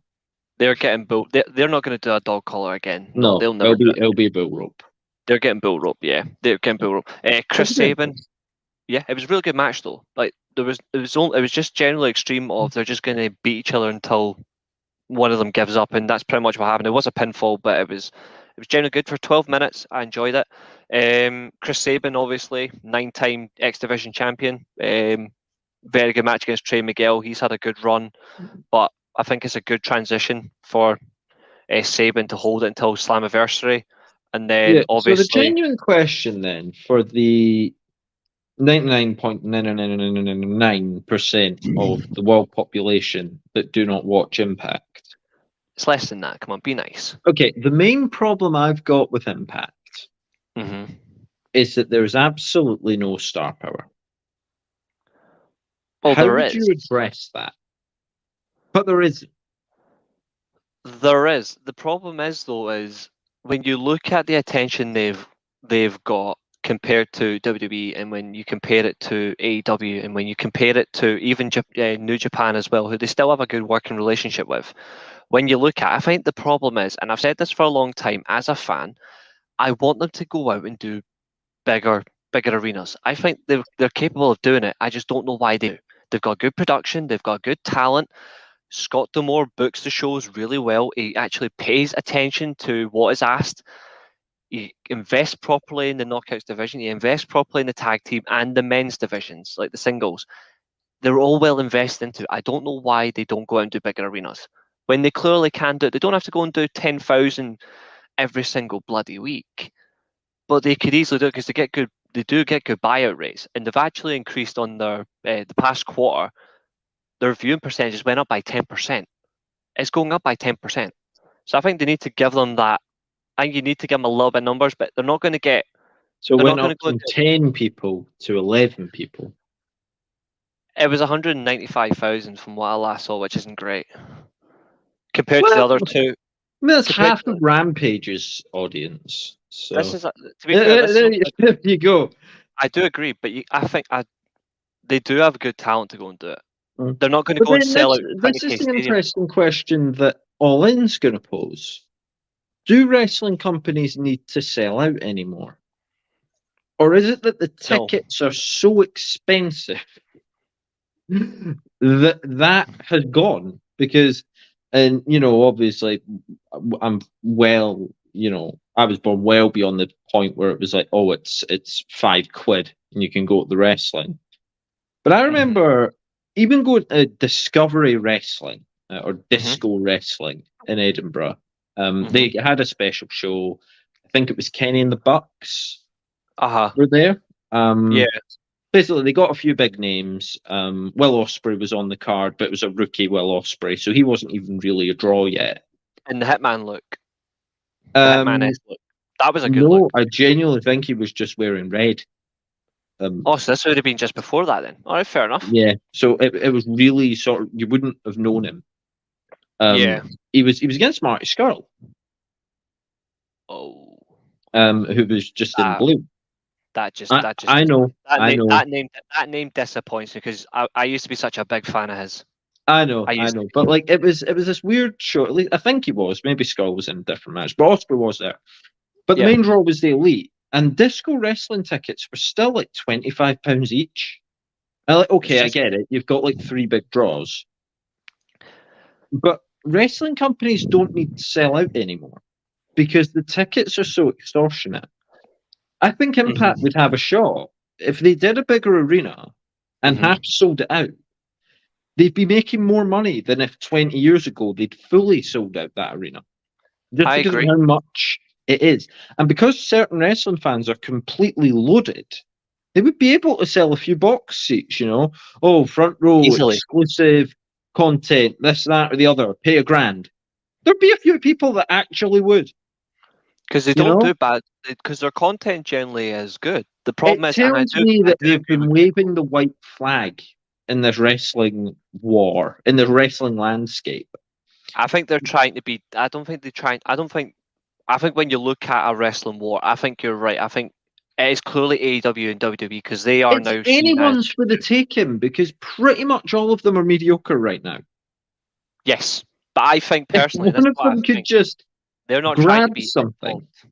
[SPEAKER 1] They're getting bull. They're not going to do a dog collar again. No, they'll never.
[SPEAKER 2] It'll be a bull rope.
[SPEAKER 1] They're getting bull rope. Yeah, they're getting bull rope. Chris Sabin. Yeah, it was a really good match though. Like it was just generally extreme of they're just going to beat each other until one of them gives up, and that's pretty much what happened. It was a pinfall, but it was generally good for 12 minutes. I enjoyed it. Chris Sabin, obviously 9-time X Division champion. Very good match against Trey Miguel. He's had a good run, but I think it's a good transition for Sabin to hold it until Slammiversary, and then obviously.
[SPEAKER 2] So the genuine question then for the 99.99999% of the world population that do not watch Impact.
[SPEAKER 1] It's less than that. Come on, be nice.
[SPEAKER 2] Okay, the main problem I've got with Impact is that there's absolutely no star power.
[SPEAKER 1] Well,
[SPEAKER 2] how
[SPEAKER 1] there
[SPEAKER 2] would
[SPEAKER 1] is.
[SPEAKER 2] you address that? But there isn't.
[SPEAKER 1] There is. The problem is though is when you look at the attention they've got compared to WWE, and when you compare it to AEW, and when you compare it to even New Japan as well, who they still have a good working relationship with. When you look at, I think the problem is, and I've said this for a long time, as a fan, I want them to go out and do bigger arenas. I think they're capable of doing it. I just don't know why they do. They've got good production. They've got good talent. Scott D'Amore books the shows really well. He actually pays attention to what is asked. He invests properly in the knockouts division. He invests properly in the tag team and the men's divisions, like the singles. They're all well invested into. I don't know why they don't go out and do bigger arenas when they clearly can do it. They don't have to go and do 10,000 every single bloody week, but they could easily do it because they get good. They do get good buyout rates, and they've actually increased on their the past quarter. Their viewing percentages went up by 10%. It's going up by 10%. So I think they need to give them that. I think you need to give them a little bit of numbers, but they're not going to get.
[SPEAKER 2] So it went up from 10 people to 11 people.
[SPEAKER 1] It was 195,000 from what I last saw, which isn't great compared to the other two.
[SPEAKER 2] I mean, that's half of Rampage's audience. So
[SPEAKER 1] this is, to be fair,
[SPEAKER 2] there you go.
[SPEAKER 1] I do agree, but I think they do have good talent to go and do it. They're not going to go and sell out.
[SPEAKER 2] This is an interesting question that All In's going to pose. Do wrestling companies need to sell out anymore? Or is it that the tickets are so expensive that has gone? Because, and obviously, I was born well beyond the point where it was like, oh, it's £5 and you can go to the wrestling. But I remember even going to Discovery Wrestling or Disco Wrestling in Edinburgh. They had a special show. I think it was Kenny and the Bucks were there. Basically, they got a few big names. Will Ospreay was on the card, but it was a rookie Will Ospreay, so he wasn't even really a draw yet.
[SPEAKER 1] And the Hitman look. The Hitman-esque look. That was a good look.
[SPEAKER 2] I genuinely think he was just wearing red.
[SPEAKER 1] So this would have been just before that then. All right, fair enough.
[SPEAKER 2] Yeah, so it was really sort of, you wouldn't have known him. He was against Marty Scurll.
[SPEAKER 1] Oh.
[SPEAKER 2] Who was just in blue. I know.
[SPEAKER 1] That name disappoints me because I used to be such a big fan of his.
[SPEAKER 2] I know. But like it was this weird show. At least I think he was. Maybe Scurll was in a different match, but Ospreay was there. But the main draw was the Elite, and disco wrestling tickets were still like £25 each. Okay, I get it. You've got like 3 big draws, but wrestling companies don't need to sell out anymore because the tickets are so extortionate. I think Impact would have a shot if they did a bigger arena and half sold it out. they'd be making more money than if 20 years ago they'd fully sold out that arena. Just
[SPEAKER 1] I
[SPEAKER 2] because
[SPEAKER 1] agree.
[SPEAKER 2] of how much it is. And because certain wrestling fans are completely loaded, they would be able to sell a few box seats, Oh, front row,
[SPEAKER 1] Easily.
[SPEAKER 2] exclusive content, this, that, or the other, pay $1,000. There'd be a few people that actually would.
[SPEAKER 1] Because they don't do bad, because their content generally is good. The problem
[SPEAKER 2] It
[SPEAKER 1] is, and
[SPEAKER 2] tells me that they've been waving the white flag in this wrestling war, in the wrestling landscape.
[SPEAKER 1] I think they're trying to be. I think when you look at a wrestling war, I think you're right. I think it is clearly AEW and WWE because they are now seen
[SPEAKER 2] anyone's
[SPEAKER 1] as
[SPEAKER 2] for the taking because pretty much all of them are mediocre right now.
[SPEAKER 1] yes, but I think personally,
[SPEAKER 2] If one of them could just
[SPEAKER 1] they're not trying to
[SPEAKER 2] grab
[SPEAKER 1] be
[SPEAKER 2] something.
[SPEAKER 1] Involved.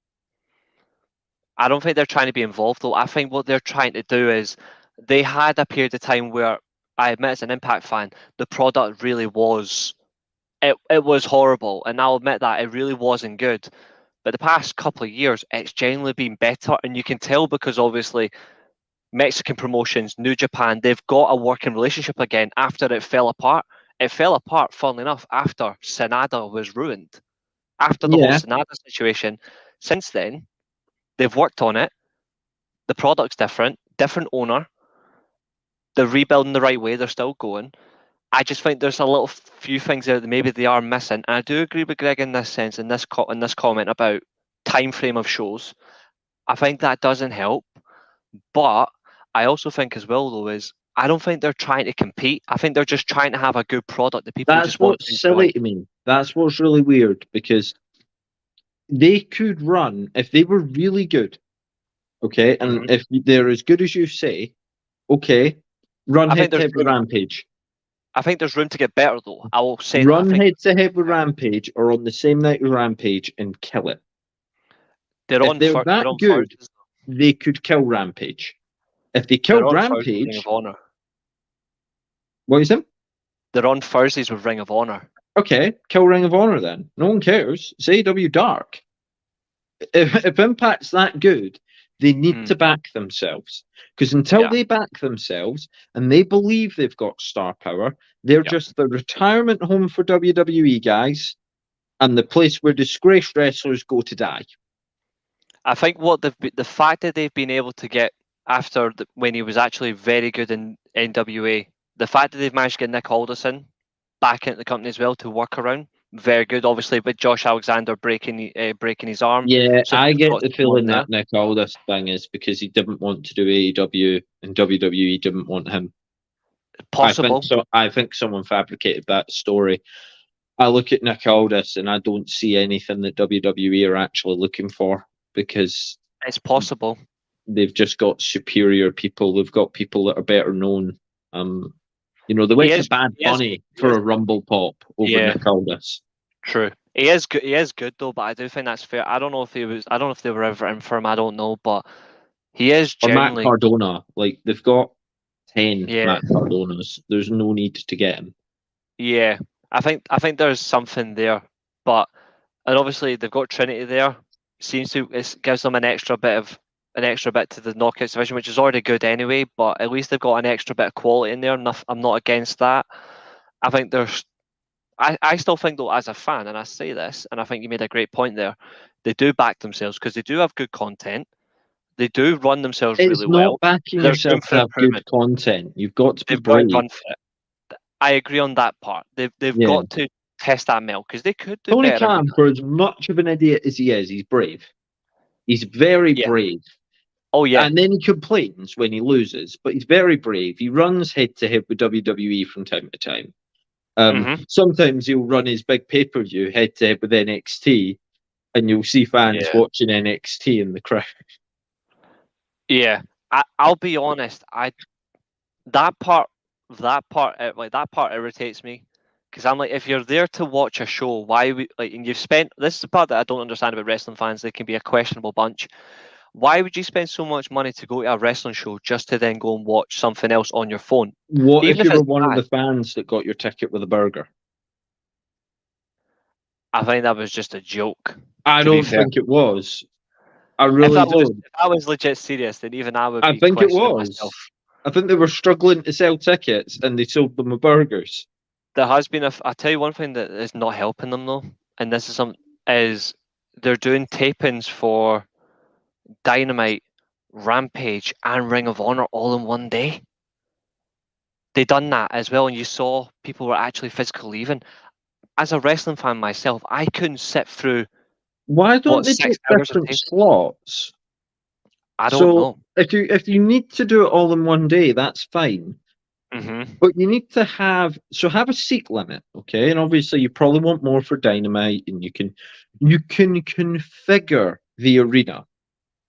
[SPEAKER 1] I don't think they're trying to be involved though. I think what they're trying to do is they had a period of time where I admit as an Impact fan, the product really was it was horrible, and I'll admit that it really wasn't good. But the past couple of years, it's generally been better, and you can tell because obviously Mexican promotions, New Japan, they've got a working relationship again after it fell apart. It fell apart, funnily enough, after Sanada was ruined. After the whole Sanada situation. Since then, they've worked on it. The product's different owner. They're rebuilding the right way. They're still going. I just think there's a little few things there that maybe they are missing. And I do agree with Greg in this sense, in this comment about time frame of shows. I think that doesn't help. But I also think as well, though, is I don't think they're trying to compete. I think they're just trying to have a good product that people just want to enjoy.
[SPEAKER 2] That's what's silly to me. That's what's really weird because they could run, if they were really good, okay, and if they're as good as you say, okay, run head to head with Rampage.
[SPEAKER 1] I think there's room to get better, though. I will say
[SPEAKER 2] run head to head with Rampage or on the same night with Rampage and kill it. If they're that good, they could kill Rampage. If they killed Rampage,
[SPEAKER 1] Ring of Honor.
[SPEAKER 2] What is it?
[SPEAKER 1] They're on Thursdays with Ring of Honor.
[SPEAKER 2] Okay, kill Ring of Honor then. No one cares. It's AEW Dark. If Impact's that good, they need to back themselves. Because until they back themselves and they believe they've got star power, they're just the retirement home for WWE guys and the place where disgraced wrestlers go to die.
[SPEAKER 1] I think the fact that they've been able to get after when he was actually very good in NWA, the fact that they've managed to get Nick Alderson back into the company as well to work around, very good. Obviously, with Josh Alexander breaking his arm.
[SPEAKER 2] Yeah, so I get the feeling that Nick Aldis thing is because he didn't want to do AEW and WWE didn't want him.
[SPEAKER 1] Possible.
[SPEAKER 2] I think someone fabricated that story. I look at Nick Aldis and I don't see anything that WWE are actually looking for because
[SPEAKER 1] it's possible.
[SPEAKER 2] They've just got superior people. They've got people that are better known. They went to Bad Bunny for a Rumble pop over Nick Aldis.
[SPEAKER 1] True. He is good. He is good though, but I do think that's fair. I don't know if they were ever in for him. I don't know, but he is generally.
[SPEAKER 2] Or Matt Cardona. Like they've got 10 Matt Cardonas. There's no need to get him.
[SPEAKER 1] Yeah, I think there's something there, and obviously they've got Trinity there. It gives them an extra bit to the Knockouts division, which is already good anyway. But at least they've got an extra bit of quality in there. I'm not against that. I think there's. I still think though, as a fan, and I say this, and I think you made a great point there. They do back themselves because they do have good content. They do run themselves really well.
[SPEAKER 2] It's not backing yourself to have good content. You've got to be brave.
[SPEAKER 1] I agree on that part. They've got to test that milk because they could do
[SPEAKER 2] Tony
[SPEAKER 1] better.
[SPEAKER 2] Khan, for as much of an idiot as he is, he's brave. He's very brave.
[SPEAKER 1] Oh yeah.
[SPEAKER 2] And then he complains when he loses, but he's very brave. He runs head to head with WWE from time to time. Sometimes he'll run his big pay-per-view head to head with NXT, and you'll see fans watching NXT in the crowd.
[SPEAKER 1] Yeah, I'll be honest. That part irritates me because I'm like, if you're there to watch a show, why and you've spent. This is the part that I don't understand about wrestling fans. They can be a questionable bunch. Why would you spend so much money to go to a wrestling show just to then go and watch something else on your phone?
[SPEAKER 2] What if you were one of the fans that got your ticket with a burger?
[SPEAKER 1] I think that was just a joke.
[SPEAKER 2] I don't think it was. I really don't.
[SPEAKER 1] If I was legit serious, then even I would.
[SPEAKER 2] I think it was. I think they were struggling to sell tickets, and they sold them burgers.
[SPEAKER 1] There has been I tell you one thing that is not helping them though, and this is they're doing tapings for Dynamite, Rampage, and Ring of Honor all in one day. They done that as well, and you saw people were actually physically leaving. As a wrestling fan myself, I couldn't sit through
[SPEAKER 2] Why don't they do
[SPEAKER 1] 6 hours of
[SPEAKER 2] different
[SPEAKER 1] taping.
[SPEAKER 2] slots?
[SPEAKER 1] I don't know.
[SPEAKER 2] If you need to do it all in one day, that's fine.
[SPEAKER 1] Mm-hmm.
[SPEAKER 2] But you need to have a seat limit, okay? And obviously, you probably want more for Dynamite, and you can configure the arena.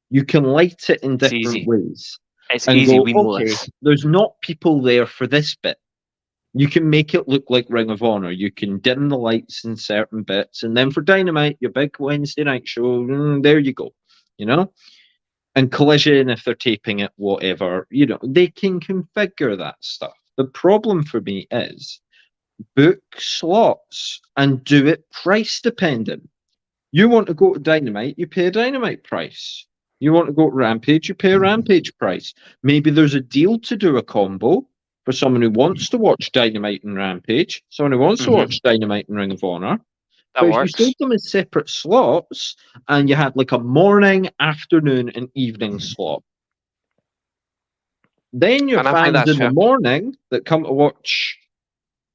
[SPEAKER 2] You can light it in
[SPEAKER 1] It's
[SPEAKER 2] different
[SPEAKER 1] easy.
[SPEAKER 2] ways.
[SPEAKER 1] It's
[SPEAKER 2] And
[SPEAKER 1] easy.
[SPEAKER 2] go,
[SPEAKER 1] We know
[SPEAKER 2] okay,
[SPEAKER 1] this.
[SPEAKER 2] there's not people there for this bit. You can make it look like Ring of Honor. You can dim the lights in certain bits, and then for Dynamite, your big Wednesday night show, there you go. You know, and Collision if they're taping it, whatever. You know, they can configure that stuff. The problem for me is book slots and do it price dependent. You want to go to Dynamite, you pay a Dynamite price. You want to go to Rampage, you pay a Rampage price. Maybe there's a deal to do a combo for someone who wants to watch Dynamite and Rampage, someone who wants to watch Dynamite and Ring of Honor.
[SPEAKER 1] That
[SPEAKER 2] But if you
[SPEAKER 1] works.
[SPEAKER 2] sold them as separate slots and you had like a morning, afternoon, and evening slot, then your
[SPEAKER 1] And I think
[SPEAKER 2] fans
[SPEAKER 1] that's
[SPEAKER 2] in the
[SPEAKER 1] fair.
[SPEAKER 2] morning that come to watch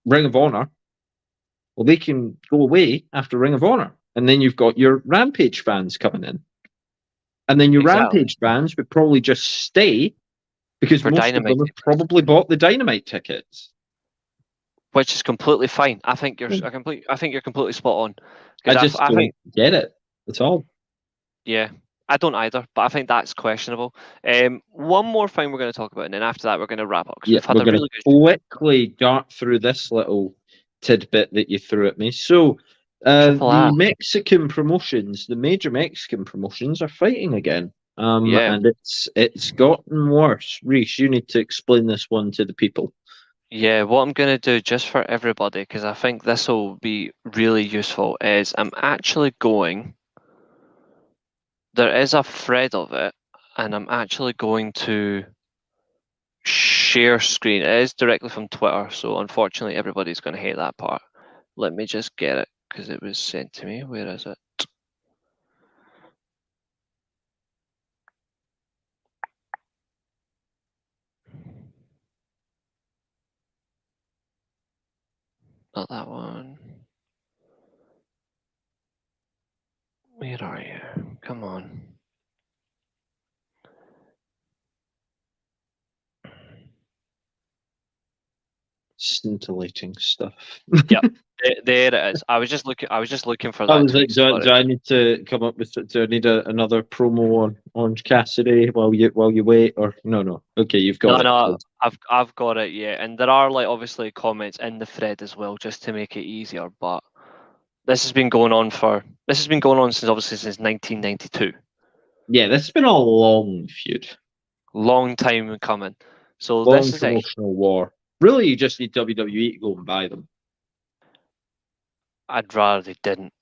[SPEAKER 2] Ring of Honor, well, they can go away after Ring of Honor. And then you've got your Rampage fans coming in. And then your
[SPEAKER 1] Exactly.
[SPEAKER 2] Rampage fans would probably just stay because
[SPEAKER 1] For
[SPEAKER 2] most
[SPEAKER 1] Dynamite
[SPEAKER 2] of them have probably bought the Dynamite tickets.
[SPEAKER 1] which is completely fine. I think you're completely spot on.
[SPEAKER 2] I
[SPEAKER 1] 'Cause
[SPEAKER 2] just
[SPEAKER 1] I
[SPEAKER 2] don't
[SPEAKER 1] think
[SPEAKER 2] get it. That's all.
[SPEAKER 1] yeah, I don't either, but I think that's questionable. One more thing we're going to talk about, and then after that we're going to wrap up because
[SPEAKER 2] Yeah,
[SPEAKER 1] we've had
[SPEAKER 2] we're
[SPEAKER 1] a
[SPEAKER 2] going
[SPEAKER 1] really
[SPEAKER 2] to
[SPEAKER 1] good
[SPEAKER 2] quickly dart through this little tidbit that you threw at me. So,
[SPEAKER 1] Triple
[SPEAKER 2] the
[SPEAKER 1] A.
[SPEAKER 2] Mexican promotions, the major Mexican promotions, are fighting again.
[SPEAKER 1] Yeah,
[SPEAKER 2] And it's gotten worse. Reece, you need to explain this one to the people.
[SPEAKER 1] yeah. What I'm going to do just for everybody, because I think this will be really useful, is I'm actually going. There is a thread of it, and I'm actually going to share screen. It is directly from Twitter, so unfortunately everybody's going to hate that part. Let me just get it because it was sent to me. Where is it? Not that one. Where are you? Come on.
[SPEAKER 2] Scintillating stuff.
[SPEAKER 1] Yep. There it is. I was just looking for
[SPEAKER 2] I
[SPEAKER 1] that
[SPEAKER 2] was like,
[SPEAKER 1] tweet. Sorry.
[SPEAKER 2] do I need to come up with? Do I need another promo on Orange Cassidy while you wait? Or no? Okay, you've got it.
[SPEAKER 1] No, I've got it. Yeah, and there are like obviously comments in the thread as well, just to make it easier. But this has been going on since obviously since 1992.
[SPEAKER 2] Yeah, this has been a long feud,
[SPEAKER 1] Long time coming. So
[SPEAKER 2] long
[SPEAKER 1] this is it.
[SPEAKER 2] promotional war. Really, you just need WWE to go and buy them.
[SPEAKER 1] I'd rather they didn't.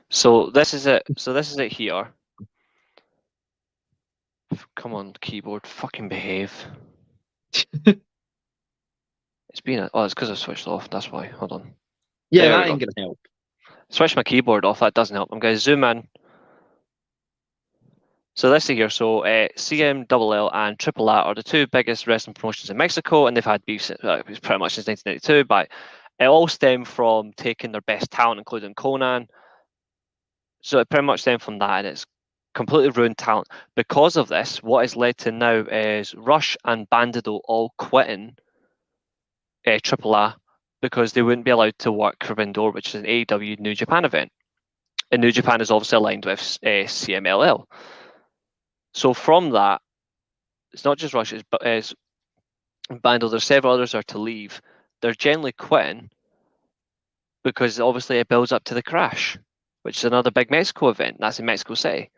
[SPEAKER 1] So this is it. So this is it here. Come on, keyboard, fucking behave. It's because I switched off. That's why. Hold on.
[SPEAKER 2] Yeah,
[SPEAKER 1] There
[SPEAKER 2] that
[SPEAKER 1] we
[SPEAKER 2] ain't
[SPEAKER 1] go.
[SPEAKER 2] gonna help.
[SPEAKER 1] Switch my keyboard off. That doesn't help. I'm going to zoom in. So let's see here. So CMLL and Triple A are the two biggest wrestling promotions in Mexico, and they've had beef pretty much since 1992. But it all stemmed from taking their best talent, including Conan. So it pretty much stemmed from that, and it's completely ruined talent. Because of this, what has led to now is Rush and Bandido all quitting Triple A because they wouldn't be allowed to work Forbidden Door, which is an AEW New Japan event. And New Japan is obviously aligned with CMLL. So from that, it's not just Rush, it's Bandle. There's several others are to leave. They're generally quitting because obviously it builds up to the crash, which is another big Mexico event. That's in Mexico City.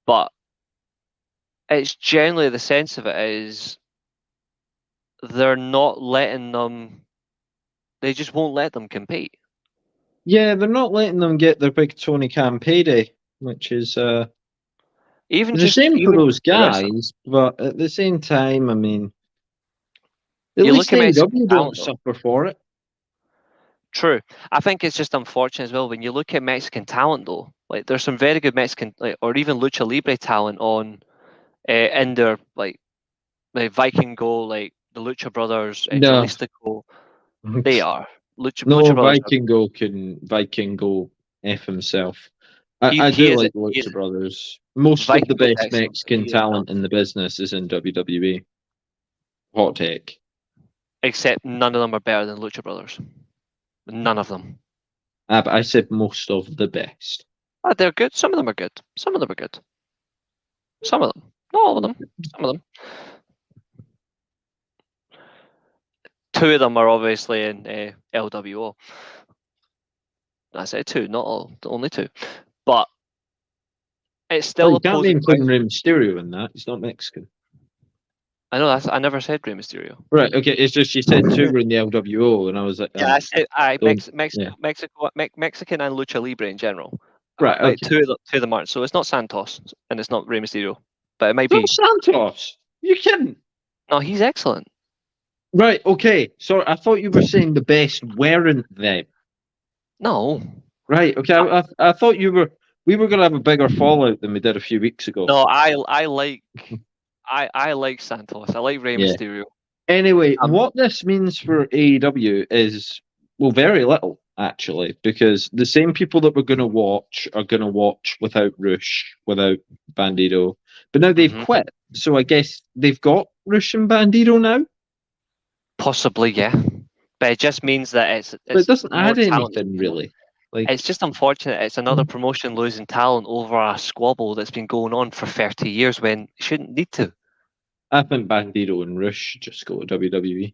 [SPEAKER 1] But it's generally the sense of it is they're not letting them. They just won't let them compete.
[SPEAKER 2] Yeah, they're not letting them get their big Tony Khan payday, which is
[SPEAKER 1] Even
[SPEAKER 2] it's a
[SPEAKER 1] just
[SPEAKER 2] shame for
[SPEAKER 1] even
[SPEAKER 2] those
[SPEAKER 1] the wrestler.
[SPEAKER 2] guys. But at the same time, I mean, At
[SPEAKER 1] You
[SPEAKER 2] least
[SPEAKER 1] look at Mexican
[SPEAKER 2] AEW don't
[SPEAKER 1] talent, though.
[SPEAKER 2] suffer for it.
[SPEAKER 1] True. I think it's just unfortunate as well when you look at Mexican talent, though. Like, there's some very good Mexican, like, or even lucha libre talent on in their like Viking Go, like the Lucha Brothers,
[SPEAKER 2] No.
[SPEAKER 1] Angelistico. They are
[SPEAKER 2] No,
[SPEAKER 1] Lucha Brothers.
[SPEAKER 2] Viking go F himself.
[SPEAKER 1] He
[SPEAKER 2] I do
[SPEAKER 1] is
[SPEAKER 2] like
[SPEAKER 1] he
[SPEAKER 2] Lucha
[SPEAKER 1] is
[SPEAKER 2] Brothers. Most of the
[SPEAKER 1] Viking Go's
[SPEAKER 2] best
[SPEAKER 1] excellent.
[SPEAKER 2] Mexican
[SPEAKER 1] He is
[SPEAKER 2] talent in
[SPEAKER 1] talented.
[SPEAKER 2] the business is in WWE. Hot take.
[SPEAKER 1] Except none of them are better than Lucha Brothers. None of them.
[SPEAKER 2] But I said most of the best.
[SPEAKER 1] They're good. Some of them are good. Some of them are good. Some of them. Not all of them. Some of them. Two of them are obviously in LWO. I said two, not all, only two. But it's still
[SPEAKER 2] You
[SPEAKER 1] a
[SPEAKER 2] can't be
[SPEAKER 1] posing
[SPEAKER 2] including
[SPEAKER 1] question.
[SPEAKER 2] Rey Mysterio in that. He's not Mexican.
[SPEAKER 1] I know I never said Rey Mysterio.
[SPEAKER 2] Right, okay, it's just you said two were in the LWO, and I was like,
[SPEAKER 1] Yeah, I said
[SPEAKER 2] yeah.
[SPEAKER 1] Mexican and Lucha Libre in general.
[SPEAKER 2] Right, okay.
[SPEAKER 1] Two of them aren't. So it's not Santos and it's not Rey Mysterio, but it might
[SPEAKER 2] It's
[SPEAKER 1] be.
[SPEAKER 2] not Santos. You kidding?
[SPEAKER 1] No, he's excellent.
[SPEAKER 2] Right, okay. So I thought you were saying the best weren't them.
[SPEAKER 1] No.
[SPEAKER 2] Right, okay. I thought we were going to have a bigger fallout than we did a few weeks ago.
[SPEAKER 1] No, I like Santos. I like Rey Mysterio.
[SPEAKER 2] Anyway, what this means for AEW is, well, very little, actually, because the same people that we're going to watch are going to watch without Rush, without Bandito. But now they've quit, so I guess they've got Rush and Bandito now?
[SPEAKER 1] Possibly, yeah. But it just means that it's
[SPEAKER 2] But it doesn't
[SPEAKER 1] more
[SPEAKER 2] add anything, really. Like,
[SPEAKER 1] it's just unfortunate. It's another promotion losing talent over a squabble that's been going on for 30 years when it shouldn't need to.
[SPEAKER 2] I think Bandito and Rush should just go to WWE.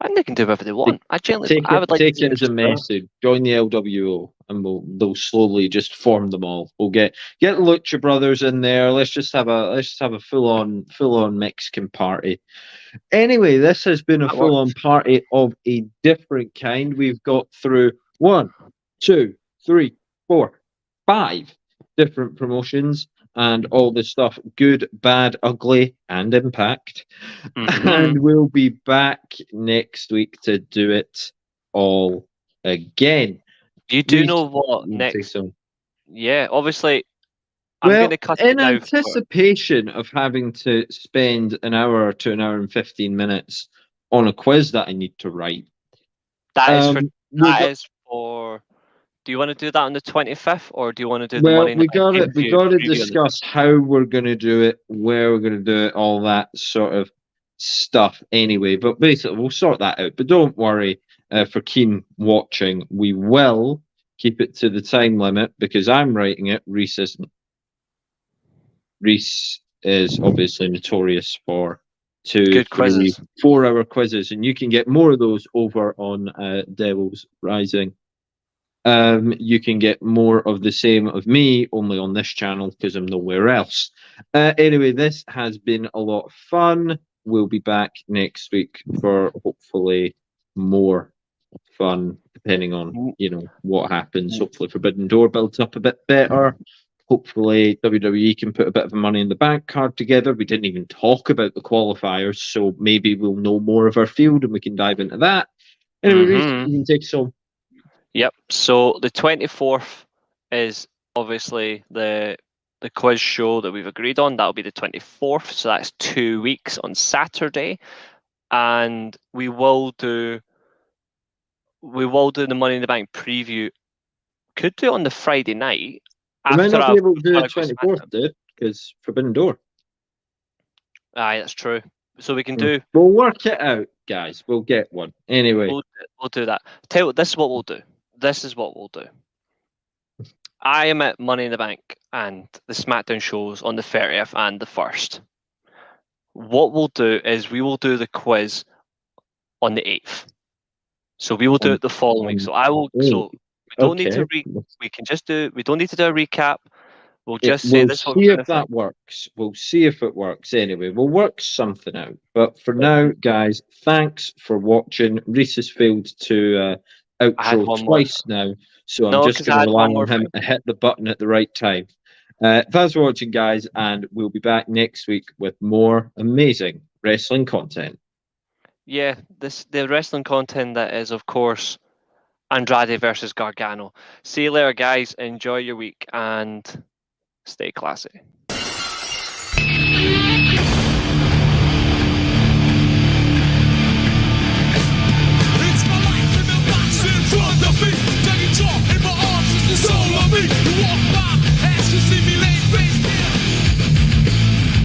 [SPEAKER 1] And they can do whatever they want. I would like
[SPEAKER 2] take
[SPEAKER 1] to
[SPEAKER 2] it as a message. Join the LWO, and they'll slowly just form them all. We'll get Lucha Brothers in there. Let's just have a full on Mexican party. Anyway, this has been a full on party of a different kind. We've got through 1, 2, 3, 4, 5 different promotions. And all this stuff, good, bad, ugly, and Impact. And we'll be back next week to do it all again.
[SPEAKER 1] You do know what next?
[SPEAKER 2] So.
[SPEAKER 1] Yeah, obviously, I'm going to cut it now.
[SPEAKER 2] In anticipation of having to spend an hour to an hour and 15 minutes on a quiz that I need to write.
[SPEAKER 1] That is for. Do you want to do that on the 25th, or do you want to do the money?
[SPEAKER 2] We got to discuss how we're going to do it, where we're going to do it, all that sort of stuff. Anyway, but basically we'll sort that out. But don't worry, for keen watching, we will keep it to the time limit because I'm writing it. Reece is obviously notorious for 2, 3, 4 hour quizzes, and you can get more of those over on Devil's Rising. You can get more of the same of me only on this channel because I'm nowhere else. Anyway, this has been a lot of fun. We'll be back next week for hopefully more fun, depending on what happens. Hopefully Forbidden Door builds up a bit better. Hopefully WWE can put a bit of a Money in the Bank card together. We didn't even talk about the qualifiers, so maybe we'll know more of our field and we can dive into that. Anyway, you can take us home.
[SPEAKER 1] Yep. So the 24th is obviously the quiz show that we've agreed on. That'll be the 24th. So that's 2 weeks on Saturday, and we will do the Money in the Bank preview. Could do it on the Friday night.
[SPEAKER 2] We might not be able to do the 24th, dude, because Forbidden Door.
[SPEAKER 1] Aye, that's true. So we can do.
[SPEAKER 2] We'll work it out, guys. We'll get one anyway.
[SPEAKER 1] We'll do that. This is what we'll do. I am at Money in the Bank and the SmackDown shows on the 30th and the 1st. What we'll do is we will do the quiz on the 8th. So we will do it the following week. So I will. So we don't need to we can just do. We don't need to do a recap. We'll just say this.
[SPEAKER 2] We'll see if that works. We'll see if it works. Anyway, we'll work something out. But for now, guys, thanks for watching. Reece has failed to outro twice now, so I'm just going to rely on him to hit the button at the right time. Thanks for watching, guys, and we'll be back next week with more amazing wrestling content.
[SPEAKER 1] Yeah, the wrestling content that is, of course, Andrade versus Gargano. See you later, guys. Enjoy your week and stay classy.
[SPEAKER 3] It's my life in the box in front of me. Taking talk in my arms is the soul of me. You walk by, ask to see me later.